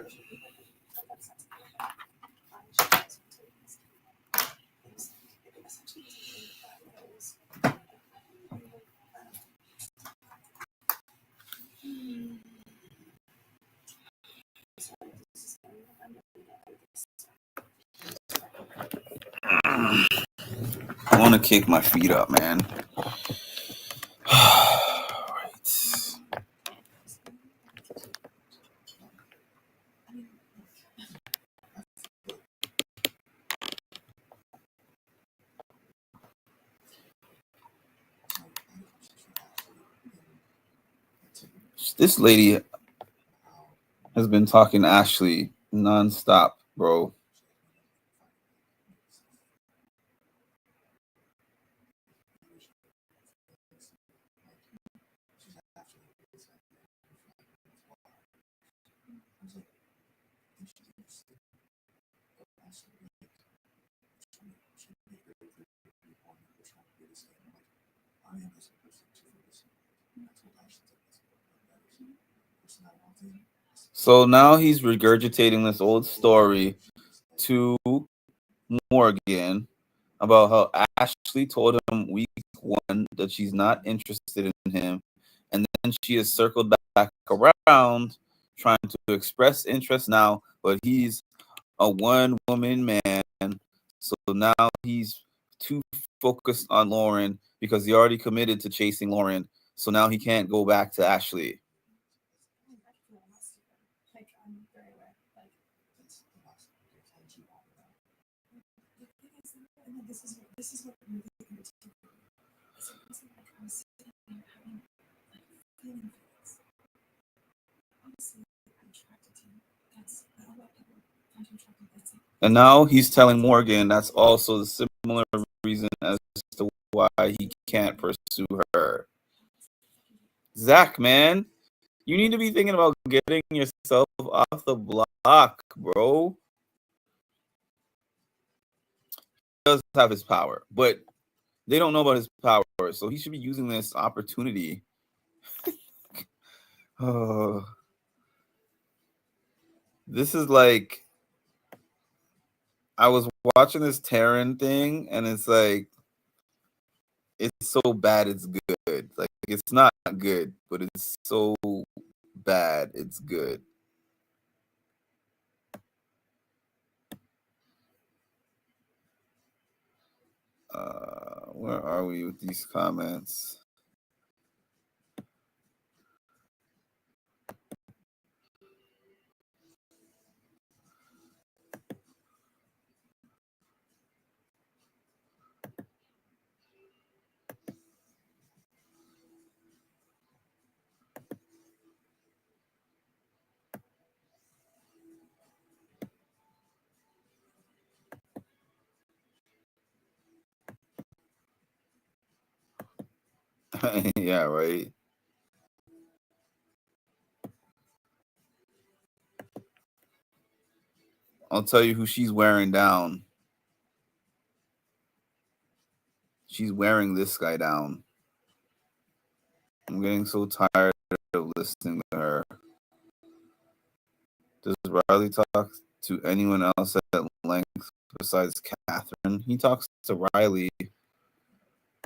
I want to kick my feet up, man. Right. This lady has been talking to Ashley nonstop, bro. So now he's regurgitating this old story to Morgan about how Ashley told him week one that she's not interested in him, and then she has circled back around trying to express interest now, but he's a one-woman man, so now he's too focused on Lauren because he already committed to chasing Lauren, so now he can't go back to Ashley. This is what really irritates me. It's like I was sitting there having like feeling things. Honestly, I'm attracted to you. That's not a lot of people find you attractive. That's it. And now he's telling Morgan that's also the similar reason as to why he can't pursue her. Zach, man, you need to be thinking about getting yourself off the block, bro. He does have his power, but they don't know about his power, so he should be using this opportunity. Oh, this is like I was watching this Terran thing, and it's like, it's so bad it's good. Like, it's not good, but it's so bad it's good. Where are we with these comments? Yeah, right. I'll tell you who she's wearing down. She's wearing this guy down. I'm getting so tired of listening to her. Does Riley talk to anyone else at length besides Catherine? He talks to Riley,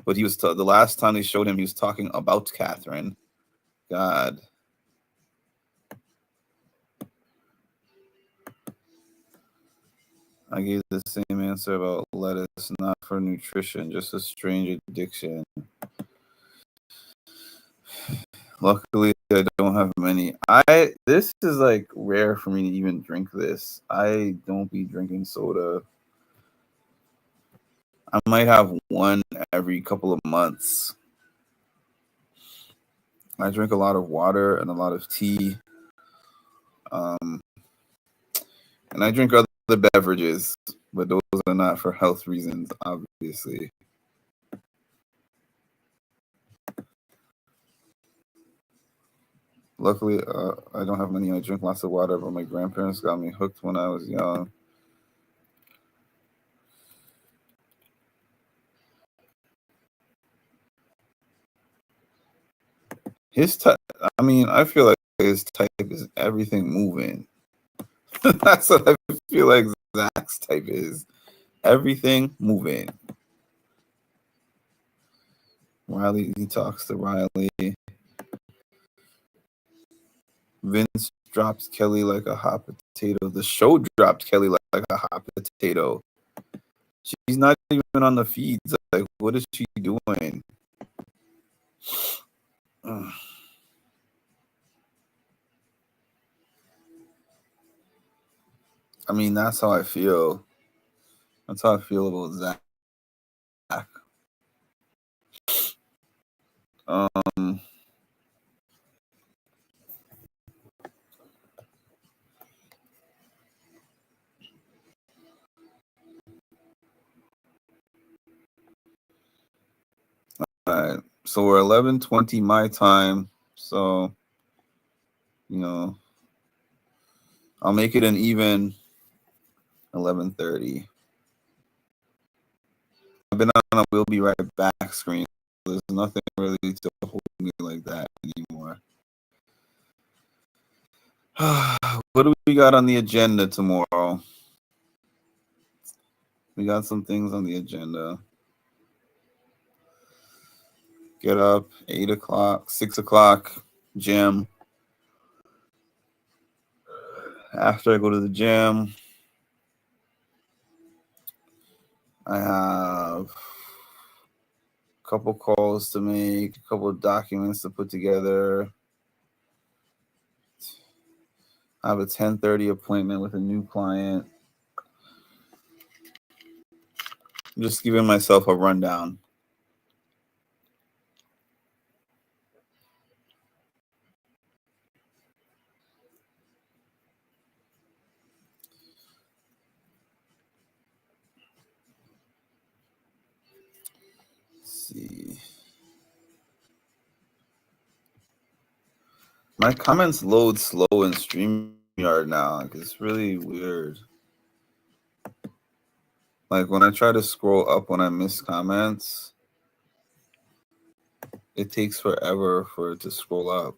but he was the last time they showed him, he was talking about Catherine. God. I gave the same answer about lettuce, not for nutrition, just a strange addiction. Luckily, I don't have many. This is like rare for me to even drink this. I don't be drinking soda. I might have one every couple of months. I drink a lot of water and a lot of tea. And I drink other beverages, but those are not for health reasons, obviously. Luckily, I don't have many. I drink lots of water, but my grandparents got me hooked when I was young. His type, I mean, I feel like his type is everything moving. That's what I feel like Zach's type is. Everything moving. Riley, he talks to Riley. Vince drops Kelly like a hot potato. The show dropped Kelly like a hot potato. She's not even on the feeds. Like, what is she doing? I mean, that's how I feel. That's how I feel about Zach. All right, so we're 11:20 my time. So, I'll make it an even 11:30. I've been on a "we'll be right back" screen. There's nothing really to hold me like that anymore. What do we got on the agenda tomorrow? We got some things on the agenda. Get up, 8 o'clock, 6 o'clock, gym. After I go to the gym, I have a couple calls to make, a couple of documents to put together. I have a 10:30 appointment with a new client. I'm just giving myself a rundown. Let's see. My comments load slow in StreamYard now. Like, it's really weird. Like, when I try to scroll up when I miss comments, it takes forever for it to scroll up.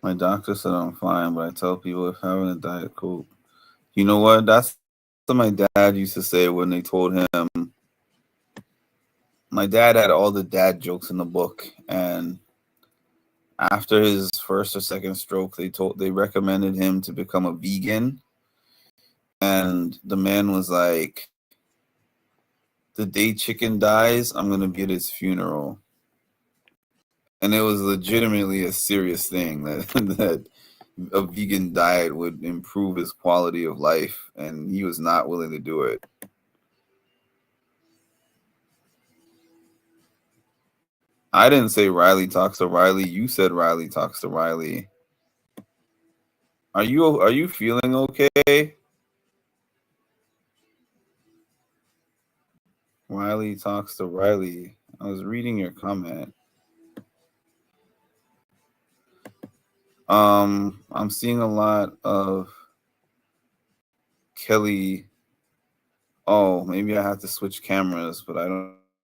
My doctor said I'm fine, but I tell people if having a Diet Coke. You know what? That's what my dad used to say when they told him. My dad had all the dad jokes in the book, and after his first or second stroke, they recommended him to become a vegan. And the man was like, the day chicken dies, I'm gonna be at his funeral. And it was legitimately a serious thing that that a vegan diet would improve his quality of life, and he was not willing to do it. I didn't say Riley talks to Riley. You said Riley talks to Riley. Are you feeling okay? Riley talks to Riley. I was reading your comment. I'm seeing a lot of Kelly. Oh, maybe I have to switch cameras, but I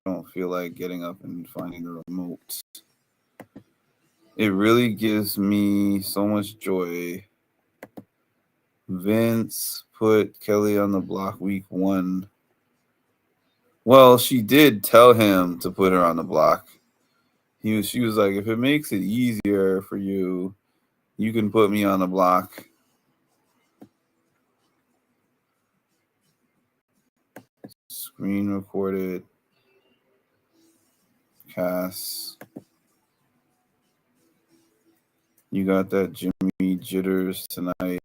don't feel like getting up and finding the remote. It really gives me so much joy. Vince put Kelly on the block week 1. Well, she did tell him to put her on the block. She was like, if it makes it easier for you, you can put me on the block. Screen recorded. Cass. You got that Jimmy jitters tonight.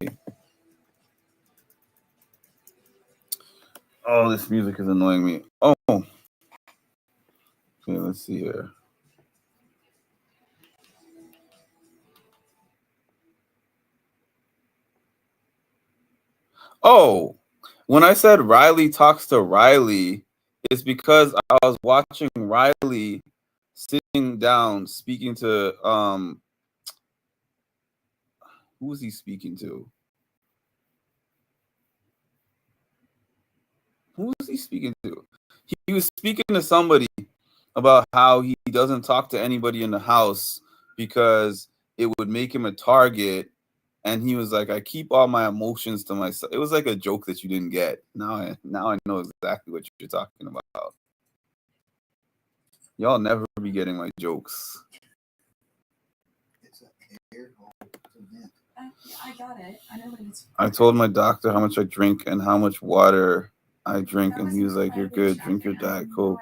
Oh, this music is annoying me. Oh. Okay, let's see here. Oh, when I said Riley talks to Riley, it's because I was watching Riley sitting down speaking to who was he speaking to? Who was he speaking to? He was speaking to somebody about how he doesn't talk to anybody in the house because it would make him a target. And he was like, I keep all my emotions to myself. It was like a joke that you didn't get. Now I know exactly what you're talking about. Y'all never be getting my jokes. It's a air hole. I got it. I know what it's. I told my doctor how much I drink and how much water I drink, and he was like, you're good. Drink your Diet Coke.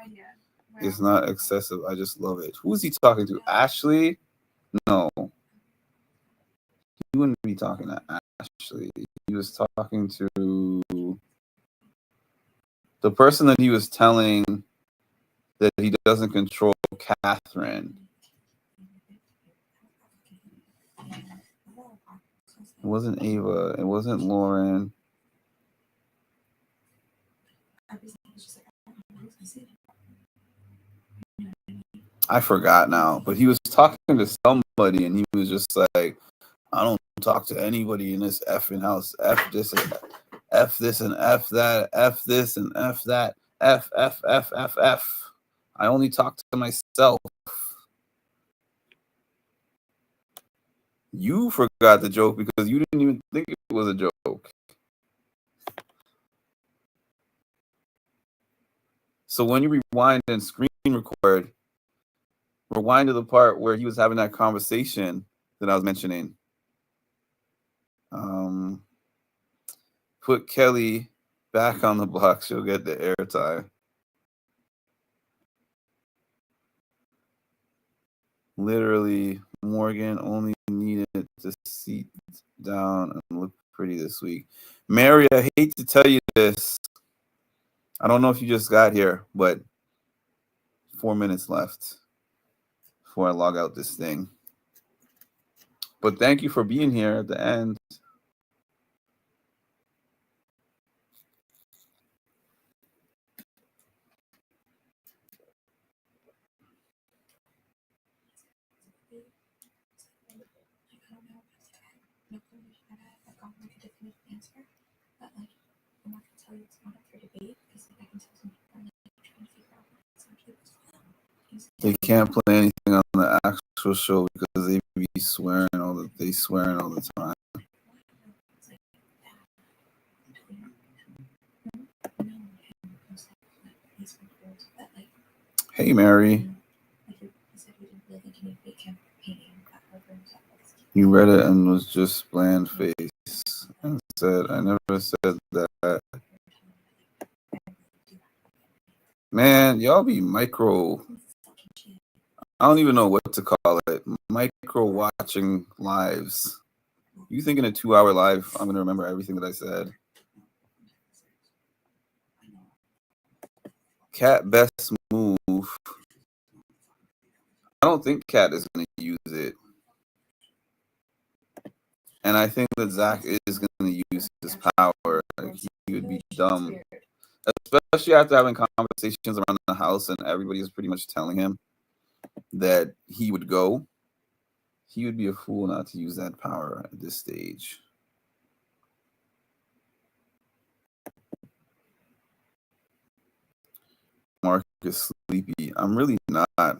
It's not excessive. I just love it. Who's he talking to? Ashley? No. He wouldn't be talking to Ashley. He was talking to the person that he was telling that he doesn't control, Catherine. It wasn't Ava. It wasn't Lauren. I forgot now, but he was talking to somebody, and he was just like, I don't talk to anybody in this effing house. F this and F this and F that. F this and F that. F, F, F, F, F. I only talk to myself. You forgot the joke because you didn't even think it was a joke. So when you rewind and screen record, rewind to the part where he was having that conversation that I was mentioning. Put Kelly back on the block. She'll get the airtime. Literally, Morgan only needed to sit down and look pretty this week. Mary, I hate to tell you this. I don't know if you just got here, but 4 minutes left before I log out this thing. But thank you for being here at the end. They can't play anything on the actual show because they be swearing all the they swearing all the time. Hey, Mary. You read it and was just bland face and said, I never said that. Man, y'all be micro. I don't even know what to call it. Micro watching lives. You think in a 2-hour live, I'm going to remember everything that I said? Cat best move. I don't think Cat is going to use it. And I think that Zach is going to use his power. He would be dumb. Especially after having conversations around the house and everybody is pretty much telling him that he would go. He would be a fool not to use that power at this stage. Mark is sleepy. I'm really not. I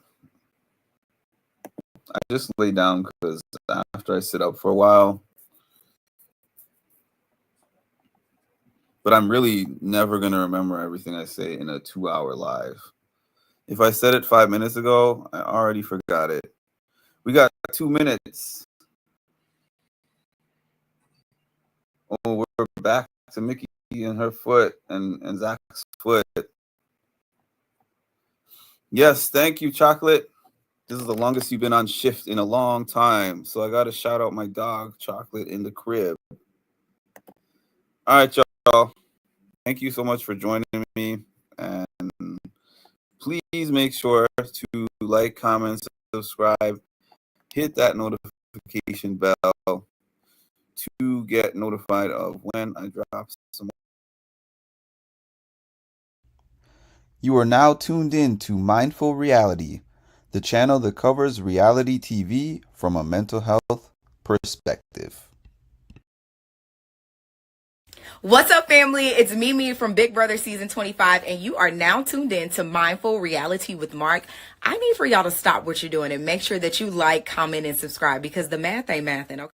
just lay down because after I sit up for a while. But I'm really never going to remember everything I say in a 2-hour live. If I said it 5 minutes ago, I already forgot it. We got 2 minutes. Oh, we're back to Mickey and her foot and Zach's foot. Yes, thank you, Chocolate. This is the longest you've been on shift in a long time. So I got to shout out my dog, Chocolate, in the crib. All right, y'all. Thank you so much for joining me. And please make sure to like, comment, subscribe, hit that notification bell to get notified of when I drop some. You are now tuned in to Mindful Reality, the channel that covers reality TV from a mental health perspective. What's up, family? It's Mimi from Big Brother Season 25, and you are now tuned in to Mindful Reality with Mark. I need for y'all to stop what you're doing and make sure that you like, comment, and subscribe because the math ain't mathin', okay?